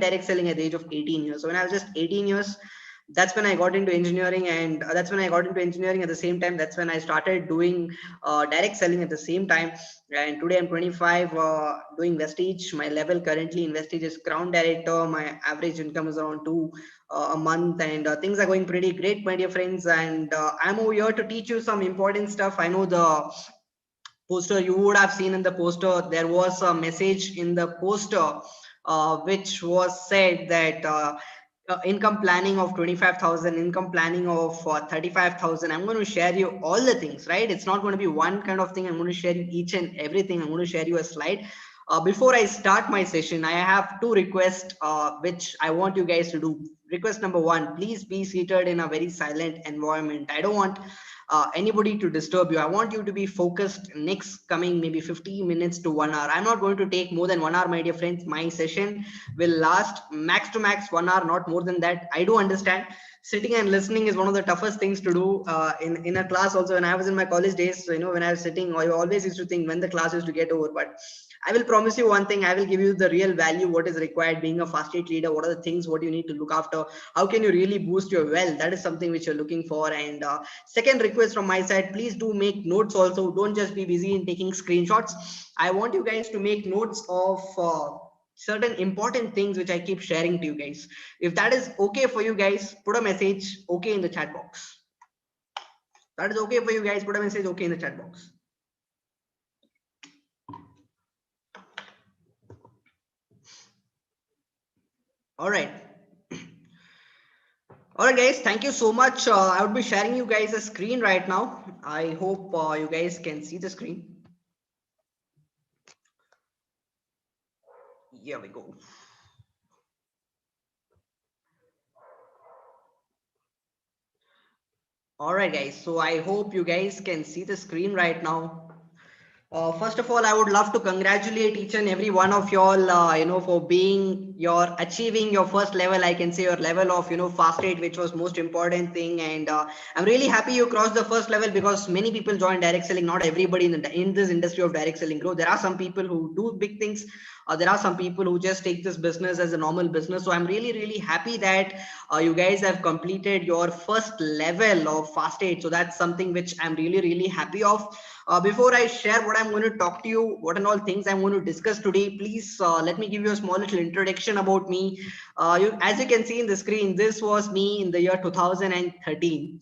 direct selling at the age of 18 years. So when I was just 18 years, that's when I got into engineering, and at the same time. That's when I started doing direct selling at the same time. And today I'm 25, doing Vestige. My level currently in Vestige is Crown Director. My average income is around two a month, and things are going pretty great, my dear friends. And I'm over here to teach you some important stuff. I know the poster, you would have seen in the poster, there was a message in the poster which was said that income planning of 25,000, income planning of 35,000. I'm going to share you all the things, right? It's not going to be one kind of thing. I'm going to share you each and everything. I'm going to share you a slide. Before I start my session, I have two requests which I want you guys to do. Request number one, please be seated in a very silent environment. I don't want anybody to disturb you. I want you to be focused next coming maybe 15 minutes to 1 hour. I'm not going to take more than 1 hour, my dear friends. My session will last max to max 1 hour, not more than that. I do understand sitting and listening is one of the toughest things to do in a class. Also, when I was in my college days, so, when I was sitting, I always used to think when the class is to get over. But I will promise you one thing. I will give you the real value, what is required being a fast rate leader, what are the things, what you need to look after, how can you really boost your wealth. That is something which you're looking for. And second request from my side, please do make notes also. Don't just be busy in taking screenshots. I want you guys to make notes of certain important things which I keep sharing to you guys. If that is okay for you guys, put a message okay in the chat box. That is okay for you guys, put a message okay in the chat box. All right. All right, guys, thank you so much. I would be sharing you guys a screen right now. I hope you guys can see the screen. Here we go. All right, guys. So I hope you guys can see the screen right now. First of all, I would love to congratulate each and every one of y'all, for being achieving your first level. I can say your level of, fast rate, which was most important thing. And I'm really happy you crossed the first level, because many people join direct selling. Not everybody in this industry of direct selling grow. There are some people who do big things. There are some people who just take this business as a normal business. So I'm really, really happy that you guys have completed your first level of fast rate. So that's something which I'm really, really happy of. Before I share what I'm going to talk to you, what and all things I'm going to discuss today, please let me give you a small little introduction about me. As you can see in the screen, this was me in the year 2013.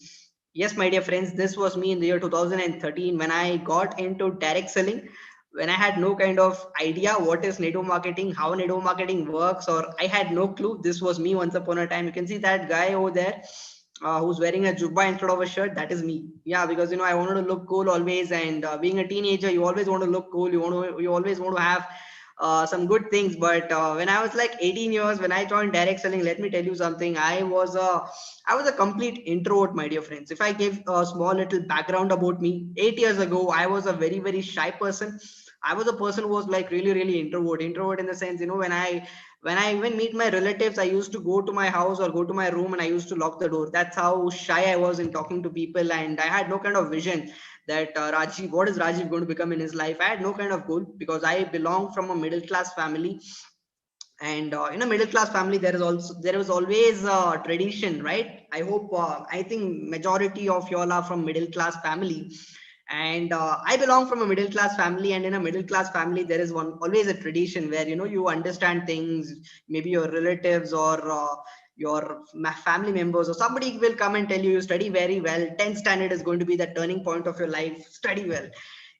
Yes, my dear friends, this was me in the year 2013 when I got into direct selling. When I had no kind of idea what is network marketing, how network marketing works, or I had no clue. This was me once upon a time. You can see that guy over there who's wearing a jubba instead of a shirt. That is me. Yeah, because I wanted to look cool always, and being a teenager, you always want to look cool. You always want to have some good things. But when I was like 18 years, when I joined direct selling, let me tell you something. I was a complete introvert, my dear friends. If I give a small little background about me, 8 years ago, I was a very, very shy person. I was a person who was like really, really introvert in the sense, when I even meet my relatives, I used to go to my house or go to my room and I used to lock the door. That's how shy I was in talking to people. And I had no kind of vision that what is Rajiv going to become in his life? I had no kind of goal, because I belong from a middle class family. And in a middle class family, there is always a tradition, right? I think majority of y'all are from middle class family, and I belong from a middle class family. And in a middle class family, there is always a tradition where you understand things. Maybe your relatives or your family members or somebody will come and tell you, you study very well, 10th standard is going to be the turning point of your life, study well.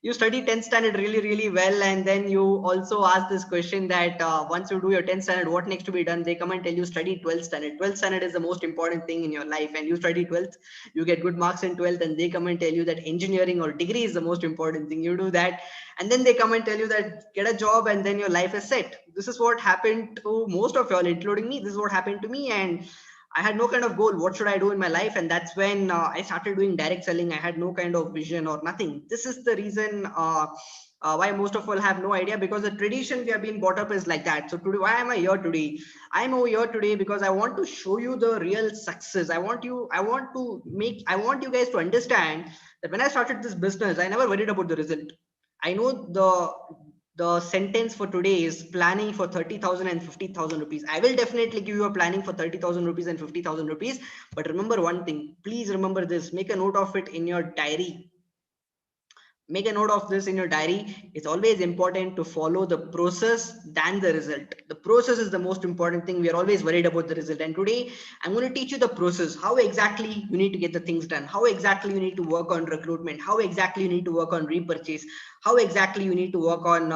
You study 10th standard really, really well, and then you also ask this question that once you do your 10th standard, what next to be done? They come and tell you study 12th standard. 12th standard is the most important thing in your life, and you study 12th, you get good marks in 12th, and they come and tell you that engineering or degree is the most important thing. You do that, and then they come and tell you that get a job and then your life is set. This is what happened to most of y'all, including me. This is what happened to me, and I had no kind of goal. What should I do in my life? And that's when I started doing direct selling. I had no kind of vision or nothing. This is the reason why most of all have no idea, because the tradition we have been brought up is like that. So today, why am I here today? I'm over here today because I want to show you the real success. I want you guys to understand that when I started this business, I never worried about the result. I know The sentence for today is planning for 30,000 and 50,000 rupees. I will definitely give you a planning for 30,000 rupees and 50,000 rupees. But remember one thing, please remember this, make a note of it in your diary. Make a note of this in your diary. It's always important to follow the process than the result. The process is the most important thing. We are always worried about the result. And today I'm going to teach you the process, how exactly you need to get the things done, how exactly you need to work on recruitment, how exactly you need to work on repurchase, how exactly you need to work on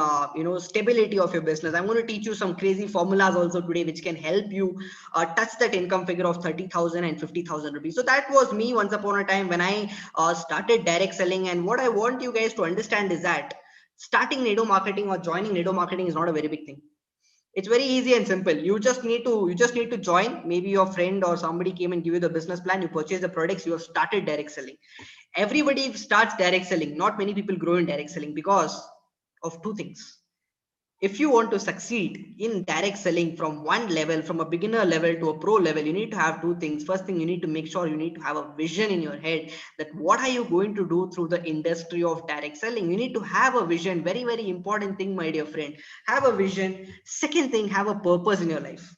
stability of your business. I'm going to teach you some crazy formulas also today, which can help you touch that income figure of 30,000 and 50,000 rupees. So that was me once upon a time when I started direct selling. And what I want you guys to understand is that starting Nado marketing or joining Nado marketing is not a very big thing. It's very easy and simple. You just need to join. Maybe your friend or somebody came and give you the business plan, you purchase the products, you have started direct selling. Everybody starts direct selling. Not many people grow in direct selling because of two things. If you want to succeed in direct selling from one level, from a beginner level to a pro level, you need to have two things. First thing, you need to make sure you need to have a vision in your head that what are you going to do through the industry of direct selling. You need to have a vision. Very, very important thing, my dear friend. Have a vision. Second thing, have a purpose in your life.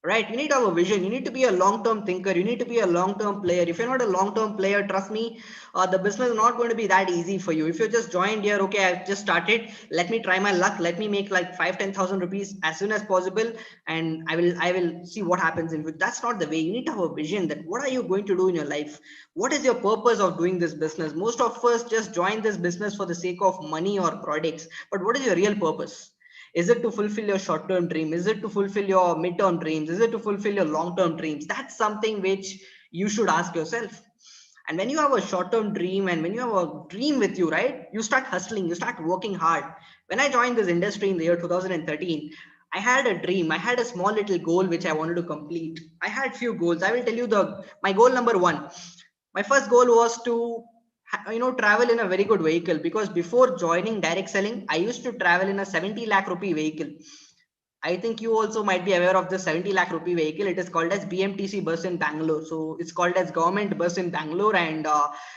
Right, you need to have a vision. You need to be a long-term thinker. You need to be a long-term player. If you're not a long-term player, trust me, the business is not going to be that easy for you. If you just joined here, okay, I've just started, let me try my luck, let me make like 5-10,000 rupees as soon as possible, and I will see what happens. In that's not the way. You need to have a vision that what are you going to do in your life. What is your purpose of doing this business? Most of us just join this business for the sake of money or products, but what is your real purpose? Is it to fulfill your short term dream? Is it to fulfill your mid term dreams? Is it to fulfill your long term dreams? That's something which you should ask yourself. And when you have a short term dream and when you have a dream with you, right, you start hustling, you start working hard. When I joined this industry in the year 2013, I had a dream. I had a small little goal which I wanted to complete. I had few goals. I will tell you the my goal number one. My first goal was to travel in a very good vehicle, because before joining direct selling I used to travel in a 70 lakh rupee vehicle. I think you also might be aware of the 70 lakh rupee vehicle. It is called as BMTC bus in Bangalore. So it's called as government bus in Bangalore, and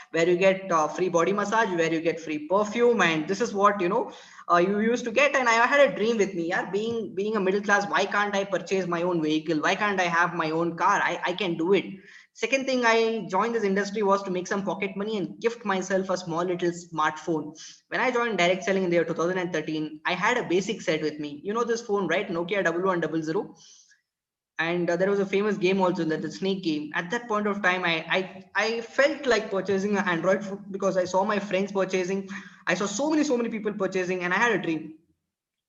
where you get free body massage, where you get free perfume, and this is what you used to get. And I had a dream with me, yeah. Being a middle class, why can't I purchase my own vehicle? Why can't I have my own car? I can do it. Second thing I joined this industry was to make some pocket money and gift myself a small little smartphone. When I joined direct selling in the year 2013, I had a basic set with me. You know this phone, right? Nokia 1100. And there was a famous game also, that the snake game. At that point of time, I felt like purchasing an Android phone because I saw my friends purchasing. I saw so many people purchasing, and I had a dream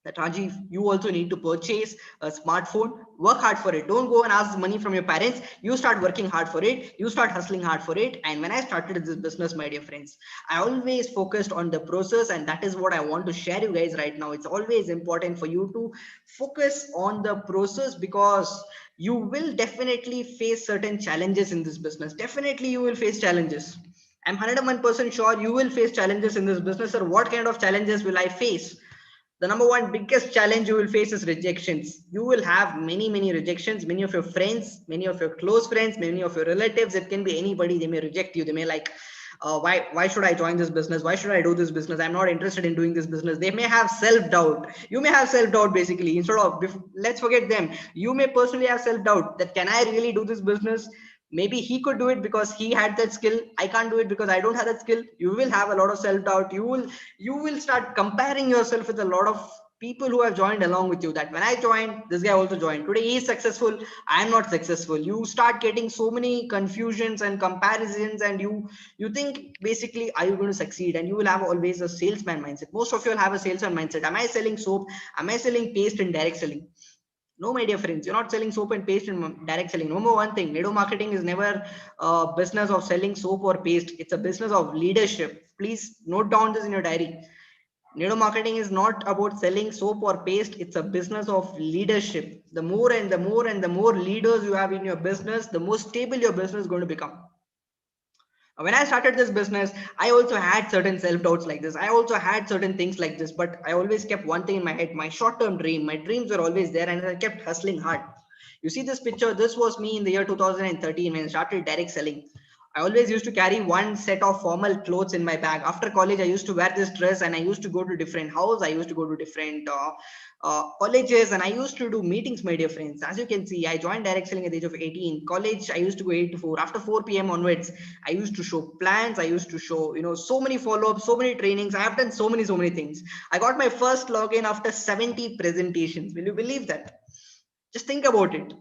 that Rajiv, you also need to purchase a smartphone. Work hard for it. Don't go and ask money from your parents. You start working hard for it. You start hustling hard for it. And when I started this business, my dear friends, I always focused on the process, and that is what I want to share you guys right now. It's always important for you to focus on the process, because you will definitely face certain challenges in this business. Definitely, you will face challenges. I'm 101% sure you will face challenges in this business. Or what kind of challenges will I face? The number one biggest challenge you will face is rejections. You will have many rejections. Many of your friends, many of your close friends, many of your relatives, it can be anybody, they may reject you. They may like, why should I join this business? Why should I do this business? I'm not interested in doing this business. They may have self-doubt. You may have self-doubt. Basically, instead of, let's forget them, you may personally have self-doubt that can I really do this business? Maybe he could do it because he had that skill. I can't do it because I don't have that skill. You will have a lot of self-doubt. You will start comparing yourself with a lot of people who have joined along with you, that when I joined, this guy also joined. Today he is successful, I am not successful. You start getting so many confusions and comparisons, and you think basically, are you going to succeed? And you will have always a salesman mindset. Most of you will have a salesman mindset. Am I selling soap? Am I selling paste in direct selling? No, my dear friends, you're not selling soap and paste in direct selling. Number one thing, Nado marketing is never a business of selling soap or paste. It's a business of leadership. Please note down this in your diary. Nado marketing is not about selling soap or paste. It's a business of leadership. The more and the more and the more leaders you have in your business, the more stable your business is going to become. When I started this business, I also had certain self-doubts like this. I also had certain things like this, but I always kept one thing in my head, my short-term dream. My dreams were always there, and I kept hustling hard. You see this picture, this was me in the year 2013 when I started direct selling. I always used to carry one set of formal clothes in my bag. After college, I used to wear this dress and I used to go to different houses. I used to go to different colleges and I used to do meetings, my dear friends. As you can see, I joined direct selling at the age of 18. College, I used to go 8 to 4. After 4 p.m. onwards, I used to show plans. I used to show, so many follow-ups, so many trainings. I have done so many things. I got my first login after 70 presentations. Will you believe that? Just think about it.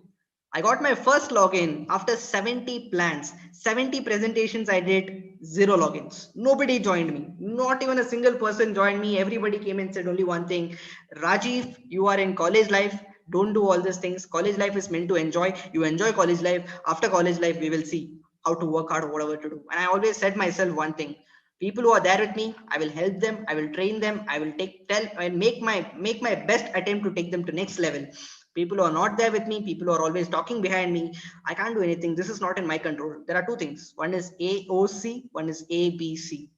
I got my first login after 70 plans, 70 presentations. I did zero logins. Nobody joined me. Not even a single person joined me. Everybody came and said only one thing: Rajiv, you are in college life. Don't do all these things. College life is meant to enjoy. You enjoy college life. After college life, we will see how to work hard or whatever to do. And I always said myself one thing: people who are there with me, I will help them. I will train them. I will tell and make my best attempt to take them to next level. People who are not there with me, people who are always talking behind me, I can't do anything. This is not in my control. There are two things: one is AOC, one is ABC.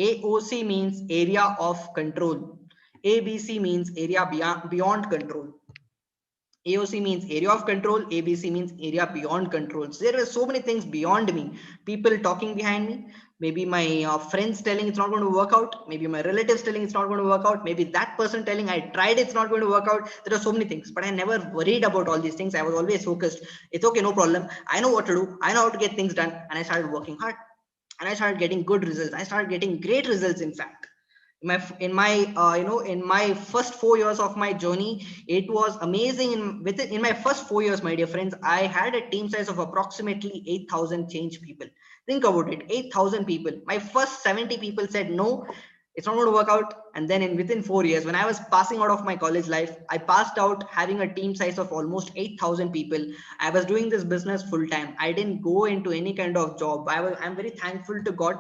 AOC means area of control, ABC means area beyond control. AOC means area of control, ABC means area beyond control. So there are so many things beyond me. People talking behind me, maybe my friends telling it's not going to work out, maybe my relatives telling it's not going to work out, maybe that person telling I tried, it's not going to work out. There are so many things, but I never worried about all these things. I was always focused. It's okay, no problem. I know what to do. I know how to get things done. And I started working hard and I started getting good results. I started getting great results, in fact. In my first 4 years of my journey, it was amazing. In my first 4 years, my dear friends, I had a team size of approximately 8,000 change people. Think about it, 8,000 people. My first 70 people said no, it's not going to work out. And then within 4 years, when I was passing out of my college life, I passed out having a team size of almost 8,000 people. I was doing this business full time. I didn't go into any kind of job. I'm very thankful to God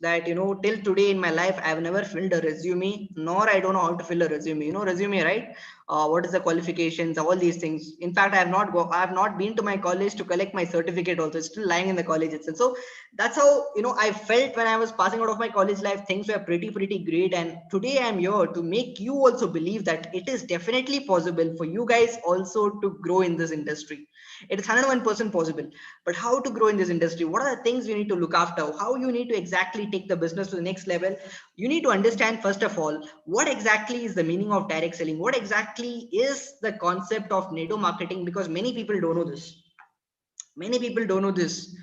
that till today in my life I've never filled a resume, nor I don't know how to fill a resume. Resume, right? What is the qualifications, all these things. In fact, I have not been to my college to collect my certificate also. It's still lying in the college itself. So that's how I felt when I was passing out of my college life. Things were pretty great, and today I'm here to make you also believe that it is definitely possible for you guys also to grow in this industry. It is 101% possible. But how to grow in this industry? What are the things you need to look after? How you need to exactly take the business to the next level? You need to understand, first of all, what exactly is the meaning of direct selling? What exactly is the concept of NATO marketing? Because many people don't know this. Many people don't know this.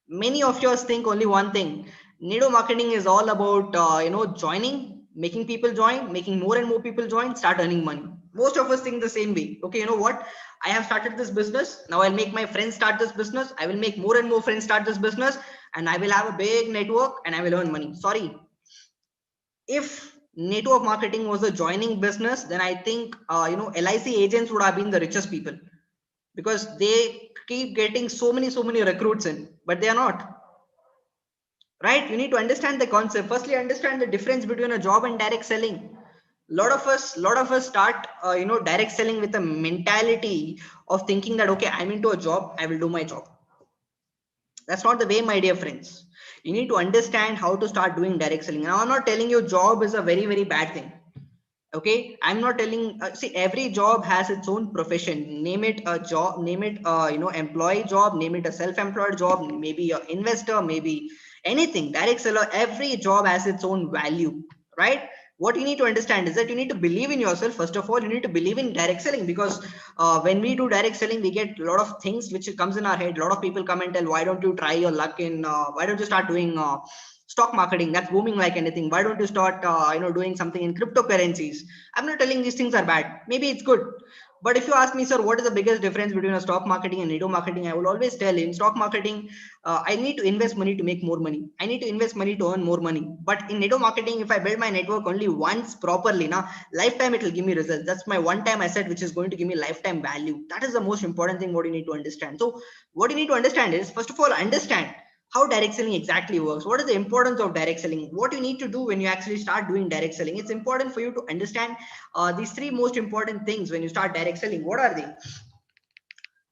Many of yours think only one thing: NATO marketing is all about joining, making people join, making more and more people join, start earning money. Most of us think the same way. Okay, you know what? I have started this business. Now I'll make my friends start this business. I will make more and more friends start this business, and I will have a big network and I will earn money. Sorry. If network marketing was a joining business, then I think LIC agents would have been the richest people, because they keep getting so many recruits in, but they are not. Right? You need to understand the concept. Firstly, understand the difference between a job and direct selling. A lot of us start direct selling with a mentality of thinking that, okay, I'm into a job, I will do my job. That's not the way, my dear friends. You need to understand how to start doing direct selling. Now, I'm not telling you job is a very bad thing. Okay, I'm not telling, see, every job has its own profession. Name it a job, name it employee job, name it a self-employed job, maybe an investor, maybe anything. Direct seller, every job has its own value, right? What you need to understand is that you need to believe in yourself. First of all, you need to believe in direct selling, because when we do direct selling, we get a lot of things which comes in our head. A lot of people come and tell, why don't you try your luck in why don't you start doing stock marketing? That's booming like anything. Why don't you start doing something in cryptocurrencies? I'm not telling these things are bad. Maybe it's good. But if you ask me, sir, what is the biggest difference between a stock marketing and network marketing? I will always tell you, in stock marketing, I need to invest money to make more money. I need to invest money to earn more money. But in network marketing, if I build my network only once properly, now lifetime it will give me results. That's my one-time asset, which is going to give me lifetime value. That is the most important thing what you need to understand. So what you need to understand is, first of all, understand how direct selling exactly works. What is the importance of direct selling? What you need to do when you actually start doing direct selling? It's important for you to understand these three most important things when you start direct selling. What are they?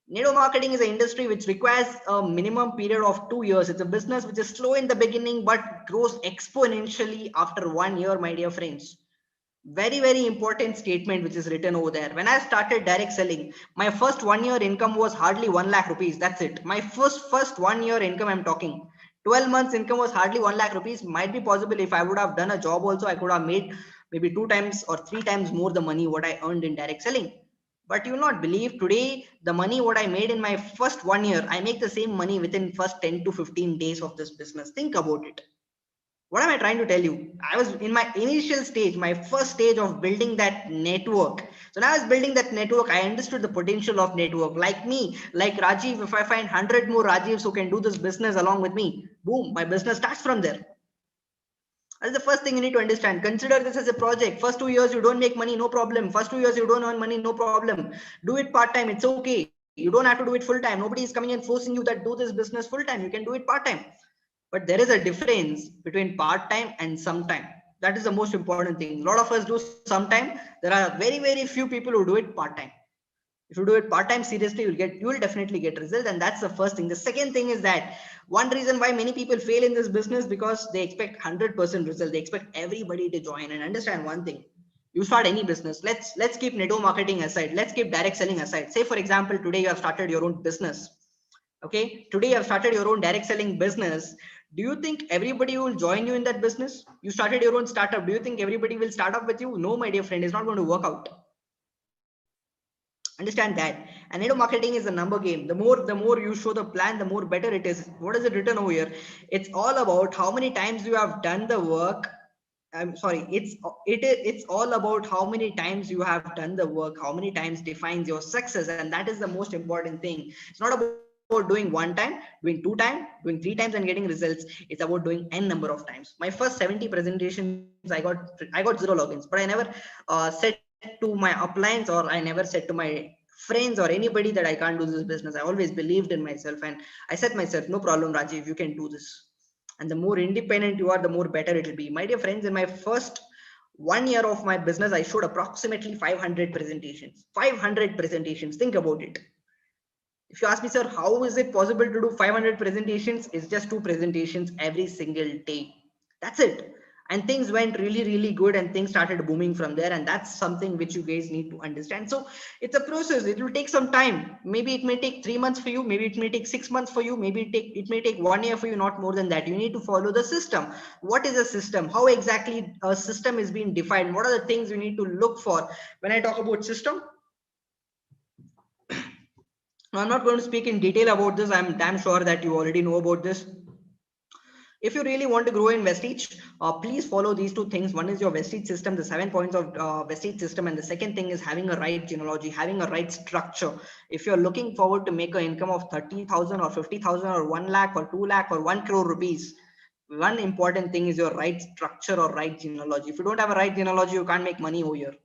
Network marketing is an industry which requires a minimum period of 2 years. It's a business which is slow in the beginning but grows exponentially after 1 year, my dear friends. Very important statement which is written over there. When I started direct selling, my first 1 year income was hardly 1 lakh rupees. That's it. My first 1 year income I'm talking. 12 months income was hardly 1 lakh rupees. Might be possible if I would have done a job also, I could have made maybe 2 times or 3 times more the money what I earned in direct selling. But you will not believe today the money what I made in my first 1 year, I make the same money within first 10 to 15 days of this business. Think about it. What am I trying to tell you? I was in my initial stage, my first stage of building that network. So now I was building that network. I understood the potential of network. Like me, like Rajiv, if I find 100 more Rajivs who can do this business along with me, boom, my business starts from there. That's the first thing you need to understand. Consider this as a project. First 2 years you don't make money, no problem. First 2 years you don't earn money, no problem. Do it part time. It's okay. You don't have to do it full time. Nobody is coming and forcing you that do this business full time. You can do it part time. But there is a difference between part time and sometime. That is the most important thing. A lot of us do sometime. There are very few people who do it part time. If you do it part time seriously, you will definitely get results, and that's the first thing. The second thing is that one reason why many people fail in this business, because they expect 100% result. They expect everybody to join. And understand one thing: you start any business. Let's keep network marketing aside. Let's keep direct selling aside. Say for example, today you have started your own business. Okay, today you have started your own direct selling business. Do you think everybody will join you in that business? You started your own startup. Do you think everybody will start up with you? No, my dear friend, it's not going to work out. Understand that. And network marketing is a number game. The more you show the plan, the more better it is. What is it written over here? It's all about how many times you have done the work. I'm sorry, it's all about how many times you have done the work, how many times defines your success, and that is the most important thing. It's not about doing one time, doing 2 times, doing 3 times and getting results. It's about doing n number of times. My first 70 presentations, I got 0 logins, but I never said to my uplines, or I never said to my friends or anybody that I can't do this business. I always believed in myself, and I said myself, no problem, Rajiv, you can do this. And the more independent you are, the more better it will be. My dear friends, in my first 1 year of my business, I showed approximately 500 presentations. 500 presentations. Think about it. If you ask me, sir, how is it possible to do 500 presentations? It's just 2 presentations every single day. That's it. And things went really good, and things started booming from there. And that's something which you guys need to understand. So it's a process. It will take some time. Maybe it may take 3 months for you. Maybe it may take 6 months for you. Maybe it may take 1 year for you, not more than that. You need to follow the system. What is a system? How exactly a system is being defined? What are the things you need to look for? When I talk about system, now, I'm not going to speak in detail about this. I'm damn sure that you already know about this. If you really want to grow in Vestige, please follow these 2 things. One is your Vestige system, the 7 points of Vestige system. And the second thing is having a right genealogy, having a right structure. If you're looking forward to make an income of 30,000 or 50,000 or 1 lakh or 2 lakh or 1 crore rupees, one important thing is your right structure or right genealogy. If you don't have a right genealogy, you can't make money over here.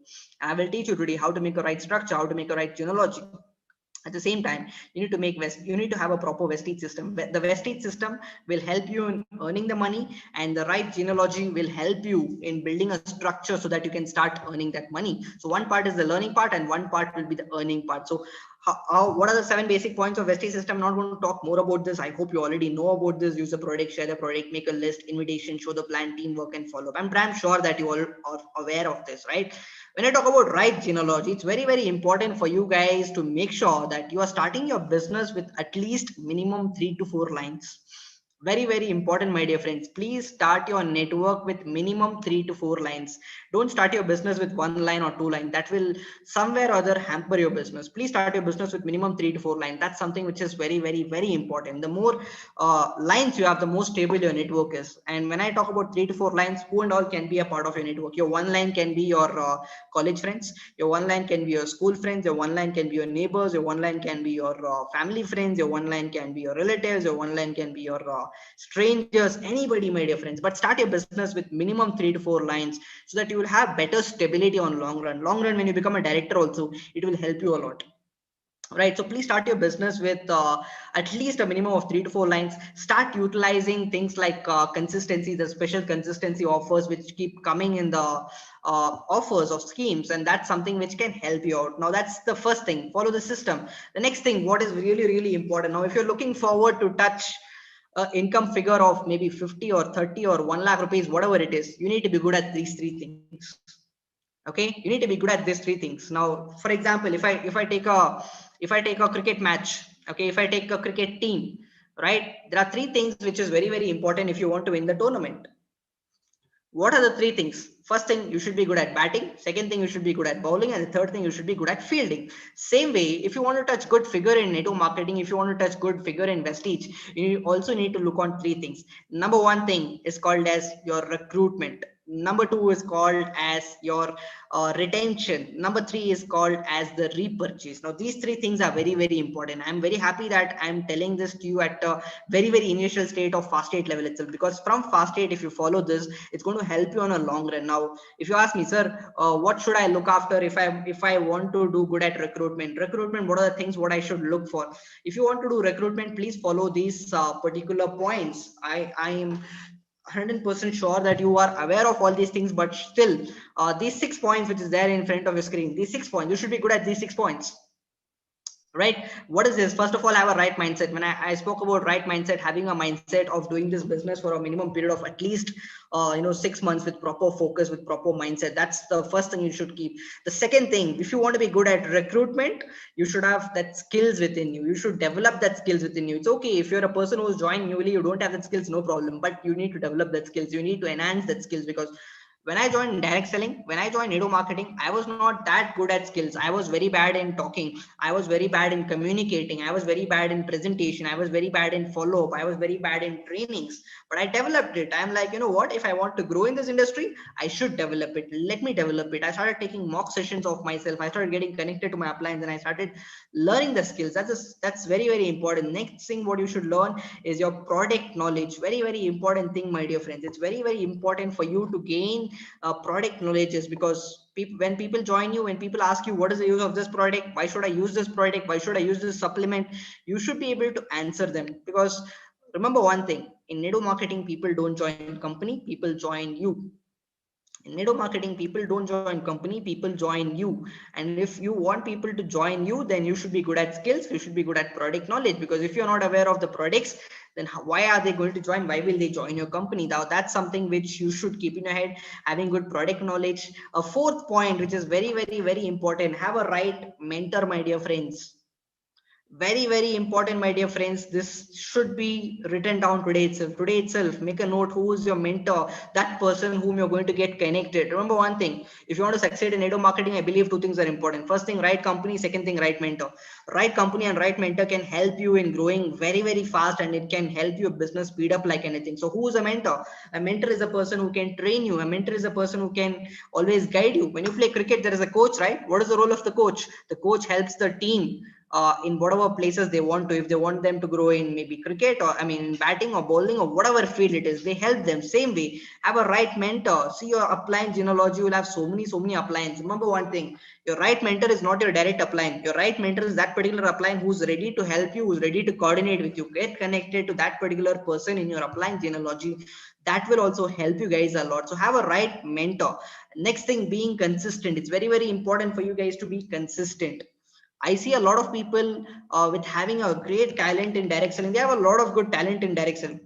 I will teach you today how to make a right structure, how to make a right genealogy. At the same time, you need to have a proper vestige system. The vestige system will help you in earning the money, and the right genealogy will help you in building a structure so that you can start earning that money. So one part is the learning part, and one part will be the earning part. So what are the 7 basic points of vestige system? I'm not going to talk more about this. I hope you already know about this. Use the product, share the product, make a list, invitation, show the plan, teamwork, and follow up. I'm damn sure that you all are aware of this, right? When I talk about right genealogy, it's very important for you guys to make sure that you are starting your business with at least minimum 3 to 4 lines. Very important, my dear friends. Please start your network with minimum 3 to 4 lines. Don't start your business with 1 line or 2 line. That will somewhere or other hamper your business. Please start your business with minimum 3 to 4 lines. That's something which is very important. The more lines you have, the more stable your network is. And when I talk about 3 to 4 lines, who and all can be a part of your network? Your 1 line can be your college friends. Your 1 line can be your school friends. Your 1 line can be your neighbors. Your 1 line can be your family friends. Your 1 line can be your relatives. Your 1 line can be your strangers, anybody, my dear friends. But start your business with minimum 3 to 4 lines so that you will have better stability on long run. When you become a director also, it will help you a lot. Right, so please start your business with at least a minimum of 3 to 4 lines. Start utilizing things like consistency, the special consistency offers which keep coming in the offers of schemes, and that's something which can help you out. Now that's the first thing. Follow the system. The next thing, what is really important, now if you're looking forward to touch income figure of maybe 50 or 30 or 1 lakh rupees, whatever it is, you need to be good at these 3 things. Okay, you need to be good at these 3 things. Now for example, if I take a cricket match, okay, if I take a cricket team, right? There are three things which is very, very important if you want to win the tournament. What are the three things? First thing, you should be good at batting. Second thing, you should be good at bowling. And the third thing, you should be good at fielding. Same way, if you want to touch good figure in network marketing, if you want to touch good figure in Vestige, you also need to look on three things. Number one thing is called as your recruitment. Number two is called as your retention. Number three is called as the repurchase. Now, these three things are very, very important. I'm very happy that I'm telling this to you at a very, very initial state of fast 8 level itself, because from fast 8, if you follow this, it's going to help you on a long run. Now, if you ask me, sir, what should I look after if I want to do good at recruitment, what are the things what I should look for? If you want to do recruitment, please follow these particular points. I am 100% sure that you are aware of all these things, but still, these 6 points which is there in front of your screen, these 6 points, you should be good at these 6 points, right? What is this? First of all, have a right mindset. When I spoke about right mindset, having a mindset of doing this business for a minimum period of at least 6 months with proper focus, with proper mindset, that's the first thing you should keep. The second thing, if you want to be good at recruitment, you should have that skills within you. You should develop that skills within you. It's okay if you're a person who's joined newly, you don't have that skills, no problem, but you need to develop that skills. You need to enhance that skills, because when I joined direct selling, when I joined network marketing, I was not that good at skills. I was very bad in talking. I was very bad in communicating. I was very bad in presentation. I was very bad in follow up. I was very bad in trainings, but I developed it. I'm like, you know what? If I want to grow in this industry, I should develop it. Let me develop it. I started taking mock sessions of myself. I started getting connected to my uplines, and I started learning the skills. That's very, very important. Next thing, what you should learn is your product knowledge. Very, very important thing, my dear friends. It's very, very important for you to gain product knowledge, because when people join you, when people ask you what is the use of this product, why should I use this product, why should I use this supplement, you should be able to answer them. Because remember one thing, in network marketing, people don't join company, people join you. In network marketing, people don't join company, people join you. And if you want people to join you, then you should be good at skills, you should be good at product knowledge, because if you're not aware of the products, then why are they going to join? Why will they join your company? Now, that's something which you should keep in your head, having good product knowledge. A fourth point, which is very, very, very important, have a right mentor, my dear friends. Very, very important, my dear friends. This should be written down today itself. Make a note, who is your mentor, that person whom you're going to get connected. Remember one thing, if you want to succeed in network marketing, I believe two things are important. First thing, right company. Second thing, right mentor. Right company and right mentor can help you in growing very, very fast, and it can help your business speed up like anything. So who is a mentor? A mentor is a person who can train you. A mentor is a person who can always guide you. When you play cricket, there is a coach, right? What is the role of the coach? The coach helps the team in whatever places they want to. If they want them to grow in maybe cricket, or I mean in batting or bowling or whatever field it is, they help them. Same way, have a right mentor. See your upline genealogy, you will have so many uplines. Remember one thing, your right mentor is not your direct upline. Your right mentor is that particular upline who's ready to help you, who's ready to coordinate with you. Get connected to that particular person in your upline genealogy. That will also help you guys a lot. So have a right mentor. Next thing, being consistent. It's very, very important for you guys to be consistent. I see a lot of people with having a great talent in direct selling. They have a lot of good talent in direct selling.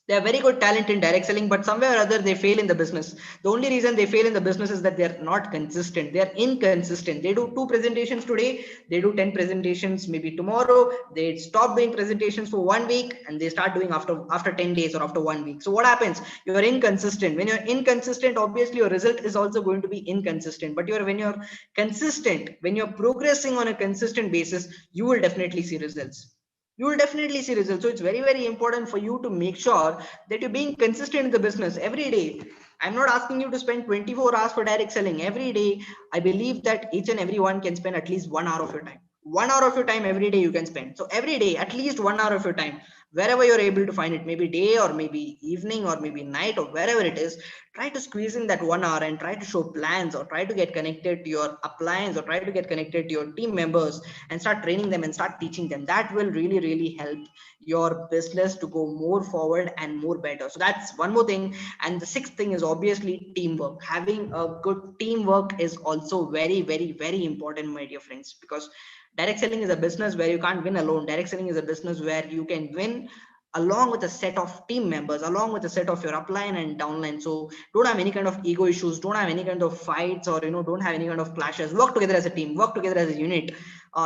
They have very good talent in direct selling, but somewhere or other they fail in the business. The only reason they fail in the business is that they're not consistent. They're inconsistent. They do 2 presentations today, they do 10 presentations maybe tomorrow. They stop doing presentations for 1 week, and they start doing after 10 days or after 1 week. So what happens? You're inconsistent. When you're inconsistent, obviously your result is also going to be inconsistent. But when you're consistent, when you're progressing on a consistent basis, you will definitely see results. You will definitely see results. So it's very, very important for you to make sure that you're being consistent in the business every day. I'm not asking you to spend 24 hours for direct selling every day. I believe that each and every one can spend at least 1 hour of your time. 1 hour of your time every day you can spend. So every day, at least 1 hour of your time, wherever you're able to find it, maybe day or maybe evening or maybe night or wherever it is, try to squeeze in that 1 hour and try to show plans, or try to get connected to your appliance, or try to get connected to your team members and start training them and start teaching them. That will really, really help your business to go more forward and more better. So that's one more thing. And the sixth thing is obviously teamwork. Having a good teamwork is also very, very, very important, my dear friends, because direct selling is a business where you can't win alone. Direct selling is a business where you can win along with a set of team members, along with a set of your upline and downline. So don't have any kind of ego issues, don't have any kind of fights, or don't have any kind of clashes. Work together as a team, work together as a unit.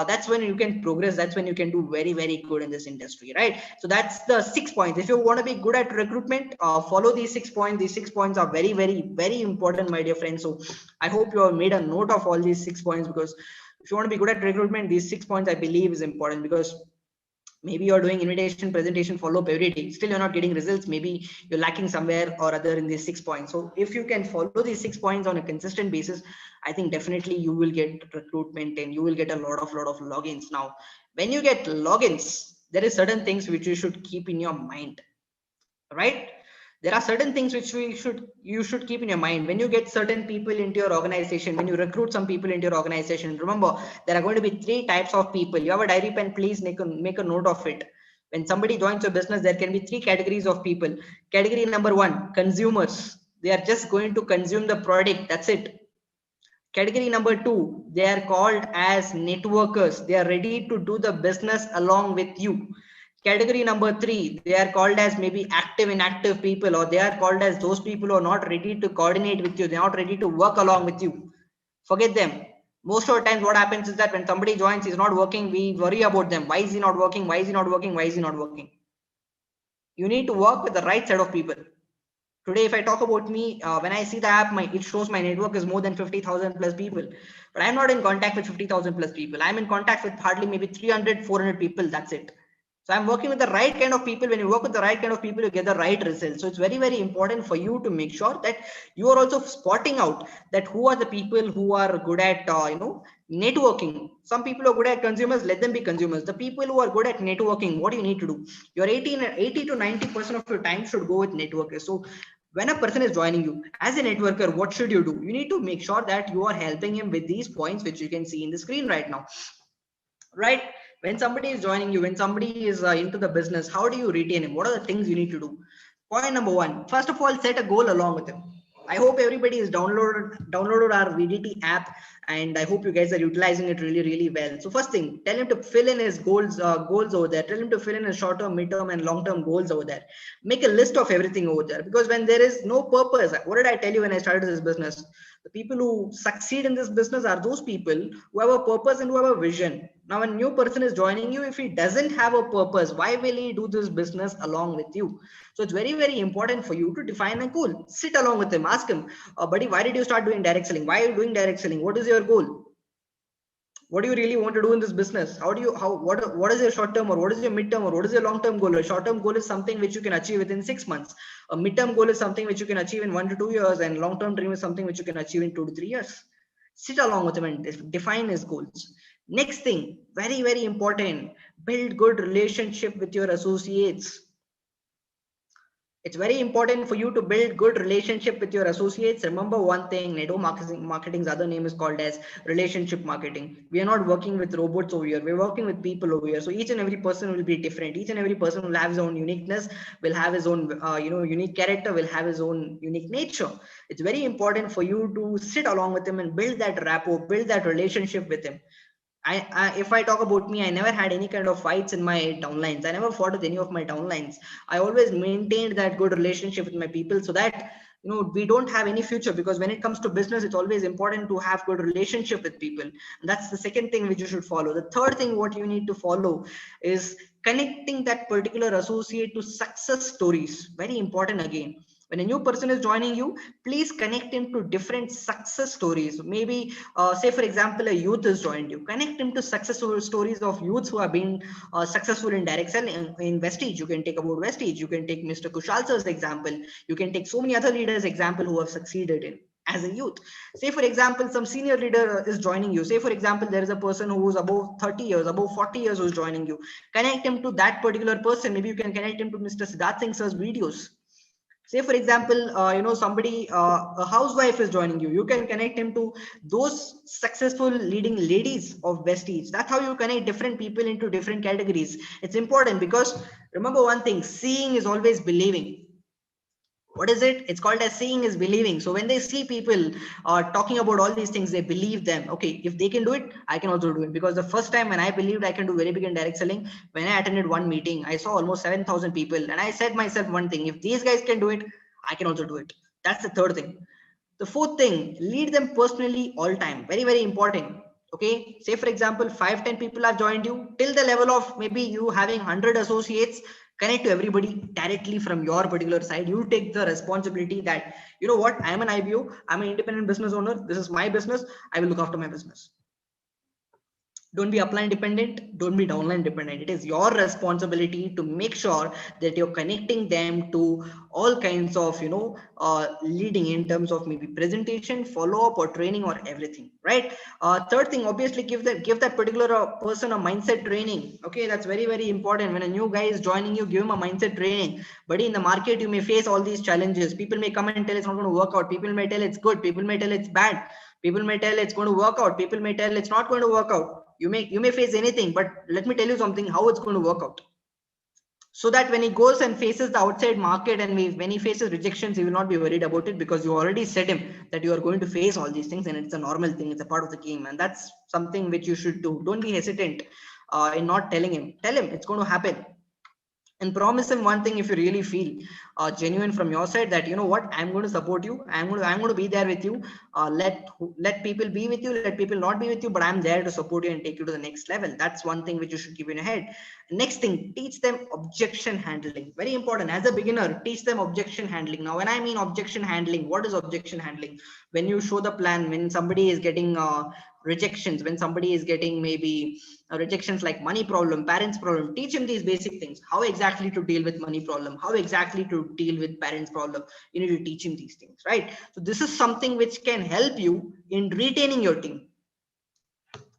that's when you can progress. That's when you can do very, very good in this industry, right? So that's the 6 points. If you want to be good at recruitment, follow these 6 points. These 6 points are very, very, very important, my dear friends. So I hope you have made a note of all these 6 points, because if you want to be good at recruitment, these 6 points I believe is important. Because maybe you're doing invitation, presentation, follow-up every day, still you're not getting results. Maybe you're lacking somewhere or other in these 6 points. So if you can follow these 6 points on a consistent basis, I think definitely you will get recruitment and you will get a lot of logins. Now when you get logins, there is certain things which you should keep in your mind, right? There are certain things which you should keep in your mind. When you get certain people into your organization, when you recruit some people into your organization, remember there are going to be 3 types of people. You have a diary pen, please make a note of it. When somebody joins your business, there can be 3 categories of people. Category number 1, consumers. They are just going to consume the product, that's it. Category number 2, they are called as networkers. They are ready to do the business along with you. Category number 3, they are called as maybe active inactive people, or they are called as those people who are not ready to coordinate with you. They're not ready to work along with you. Forget them. Most of the times what happens is that when somebody joins, he's not working, we worry about them. Why is he not working? Why is he not working? Why is he not working? You need to work with the right set of people. Today, if I talk about me, when I see the app, it shows my network is more than 50,000 plus people, but I'm not in contact with 50,000 plus people. I'm in contact with hardly maybe 300, 400 people. That's it. So I'm working with the right kind of people. When you work with the right kind of people, you get the right results. So it's very, very important for you to make sure that you are also spotting out that who are the people who are good at, networking. Some people are good at consumers, let them be consumers. The people who are good at networking, what do you need to do? Your 80 to 90% of your time should go with networkers. So when a person is joining you as a networker, what should you do? You need to make sure that you are helping him with these points, which you can see in the screen right now, right? When somebody is joining you, when somebody is into the business, how do you retain him? What are the things you need to do? Point number 1, first of all, set a goal along with him. I hope everybody is downloaded our VDT app, and I hope you guys are utilizing it really, really well. So first thing, tell him to fill in his goals over there. Tell him to fill in his short-term, mid-term, and long-term goals over there. Make a list of everything over there, because when there is no purpose, what did I tell you when I started this business? The people who succeed in this business are those people who have a purpose and who have a vision. Now, a new person is joining you. If he doesn't have a purpose, why will he do this business along with you? So it's very, very important for you to define a goal. Sit along with him. Ask him, buddy, why did you start doing direct selling? Why are you doing direct selling? What is your goal? What do you really want to do in this business? What is your short term, or what is your mid term, or what is your long term goal? A short term goal is something which you can achieve within 6 months. A mid term goal is something which you can achieve in 1 to 2 years, and long term dream is something which you can achieve in 2 to 3 years. Sit along with him and define his goals. Next thing, very, very important, build good relationship with your associates. It's very important for you to build good relationship with your associates. Remember one thing, network marketing's other name is called as relationship marketing. We are not working with robots over here. We're working with people over here. So each and every person will be different. Each and every person will have his own uniqueness, will have his own, unique character, will have his own unique nature. It's very important for you to sit along with him and build that rapport, build that relationship with him. If I talk about me, I never had any kind of fights in my downlines. I never fought with any of my downlines. I always maintained that good relationship with my people, so that we don't have any future. Because when it comes to business, it's always important to have good relationship with people. And that's the second thing which you should follow. The third thing what you need to follow is connecting that particular associate to success stories. Very important again. When a new person is joining you, please connect him to different success stories. Maybe say for example, a youth has joined you. Connect him to successful stories of youths who have been successful in direct selling, in Vestige. You can take about Vestige. You can take Mr. Kushal sir's example. You can take so many other leaders example who have succeeded in as a youth. Say for example, some senior leader is joining you. Say for example, there is a person who is above 30 years, above 40 years who is joining you. Connect him to that particular person. Maybe you can connect him to Mr. Siddharth Singh sir's videos. Say for example, somebody, a housewife is joining you. You can connect him to those successful leading ladies of Vestige. That's how you connect different people into different categories. It's important, because remember one thing, seeing is always believing. What is it? It's called as seeing is believing. So when they see people talking about all these things, they believe them. Okay, if they can do it, I can also do it. Because the first time when I believed I can do very big in direct selling, when I attended one meeting, I saw almost 7,000 people, and I said myself one thing: if these guys can do it, I can also do it. That's the third thing. The fourth thing, lead them personally all time. Very, very important. Okay, say for example 5-10 people have joined you, till the level of maybe you having 100 associates, connect to everybody directly from your particular side. You take the responsibility that, you know what, I am an IBO, I'm an independent business owner, this is my business, I will look after my business. Don't be upline dependent, don't be downline dependent. It is your responsibility to make sure that you're connecting them to all kinds of, leading in terms of maybe presentation, follow up, or training, or everything, right? Third thing, obviously give that particular person a mindset training. Okay, that's very, very important. When a new guy is joining you, give him a mindset training. But in the market, you may face all these challenges. People may come and tell it's not going to work out, people may tell it's good, people may tell it's bad, people may tell it's going to work out, people may tell it's not going to work out. You may face anything, but let me tell you something, how it's going to work out, so that when he goes and faces the outside market, and when he faces rejections, he will not be worried about it, because you already said him that you are going to face all these things, and it's a normal thing, it's a part of the game, and that's something which you should do. Don't be hesitant in not telling him. Tell him it's going to happen, and promise him one thing. If you really feel genuine from your side that, you know what, I'm going to support you, I'm going to be there with you, let people be with you, let people not be with you, but I'm there to support you and take you to the next level. That's one thing which you should keep in your head. Next thing, teach them objection handling. Very important. As a beginner, teach them objection handling. Now when I mean objection handling, what is objection handling? When you show the plan, when somebody is getting rejections, when somebody is getting maybe rejections like money problem, parents problem, teach him these basic things. How exactly to deal with money problem, how exactly to deal with parents problem. You need to teach him these things, right? So this is something which can help you in retaining your team,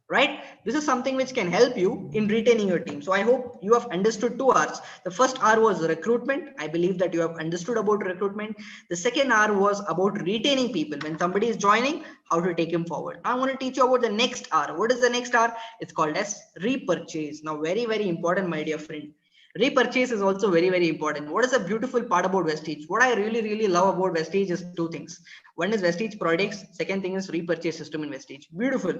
right? This is something which can help you in retaining your team. So I hope you have understood 2 R's. The first R was recruitment. I believe that you have understood about recruitment. The second R was about retaining people. When somebody is joining, how to take him forward. I want to teach you about the next R. What is the next R? It's called as repurchase. Now very, very important, my dear friend. Repurchase is also very, very important. What is the beautiful part about Vestige? What I really, really love about Vestige is 2 things. One is Vestige products. Second thing is repurchase system in Vestige. Beautiful.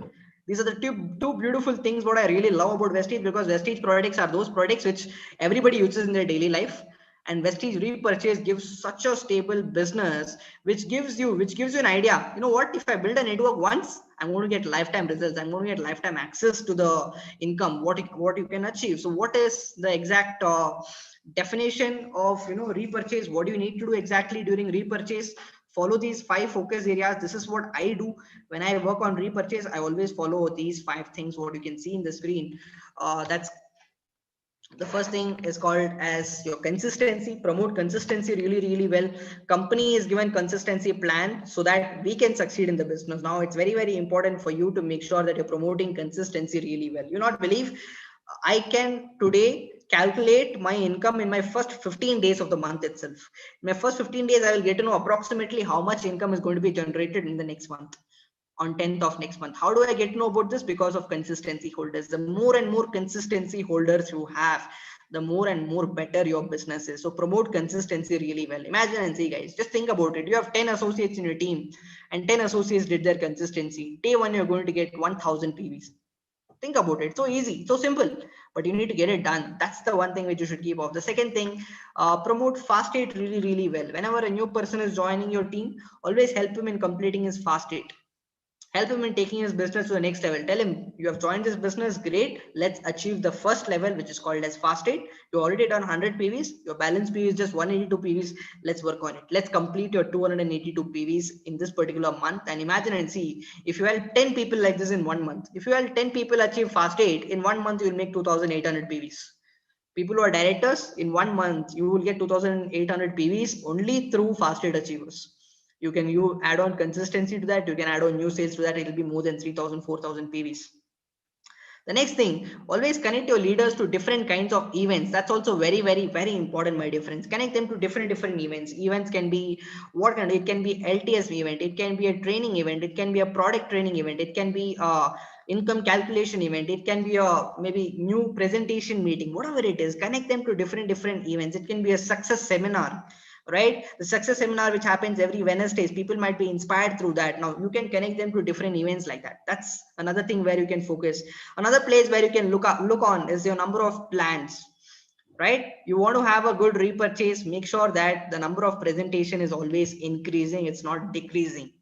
These are the two beautiful things what I really love about Vestige, because Vestige products are those products which everybody uses in their daily life, and Vestige repurchase gives such a stable business, which gives you an idea. You know what? If I build a network once, I'm going to get lifetime results. I'm going to get lifetime access to the income. What you can achieve. So what is the exact definition of repurchase? What do you need to do exactly during repurchase? Follow these 5 focus areas. This is what I do when I work on repurchase. I always follow these 5 things, what you can see in the screen. That's the first thing is called as your consistency. Promote consistency really, really well. Company is given consistency plan so that we can succeed in the business. Now it's very, very important for you to make sure that you're promoting consistency really well. You not believe, I can today calculate my income in my first 15 days of the month itself. In my first 15 days, I will get to know approximately how much income is going to be generated in the next month, on 10th of next month. How do I get to know about this? Because of consistency holders. The more and more consistency holders you have, the more and more better your business is. So promote consistency really well. Imagine and see, guys, just think about it. You have 10 associates in your team, and 10 associates did their consistency. Day 1, you're going to get 1000 PVs. Think about it. So easy, so simple, but you need to get it done. That's the one thing which you should keep off. The second thing, promote fast rate really, really well. Whenever a new person is joining your team, always help him in completing his fast rate. Help him in taking his business to the next level. Tell him, you have joined this business, great. Let's achieve the first level, which is called as fast rate. You already done 100 PVs. Your balance PV is just 182 PVs. Let's work on it. Let's complete your 282 PVs in this particular month. And imagine and see, if you help 10 people like this in 1 month, if you help 10 people achieve fast rate in 1 month, you will make 2,800 PVs. People who are directors, in 1 month, you will get 2,800 PVs only through fast rate achievers. You add on consistency to that, you can add on new sales to that, it will be more than 3,000 4,000 PVs. The next thing, always connect your leaders to different kinds of events. That's also very, very, very important, my dear friends. Connect them to different events. Events can be what kind? It can be LTS event, it can be a training event, it can be a product training event, it can be a income calculation event, it can be a maybe new presentation meeting, whatever it is. Connect them to different events. It can be a success seminar, right? The success seminar which happens every Wednesdays, people might be inspired through that. Now you can connect them to different events like that. That's another thing where you can focus. Another place where you can look on is your number of plans, right? You want to have a good repurchase, make sure that the number of presentation is always increasing, it's not decreasing.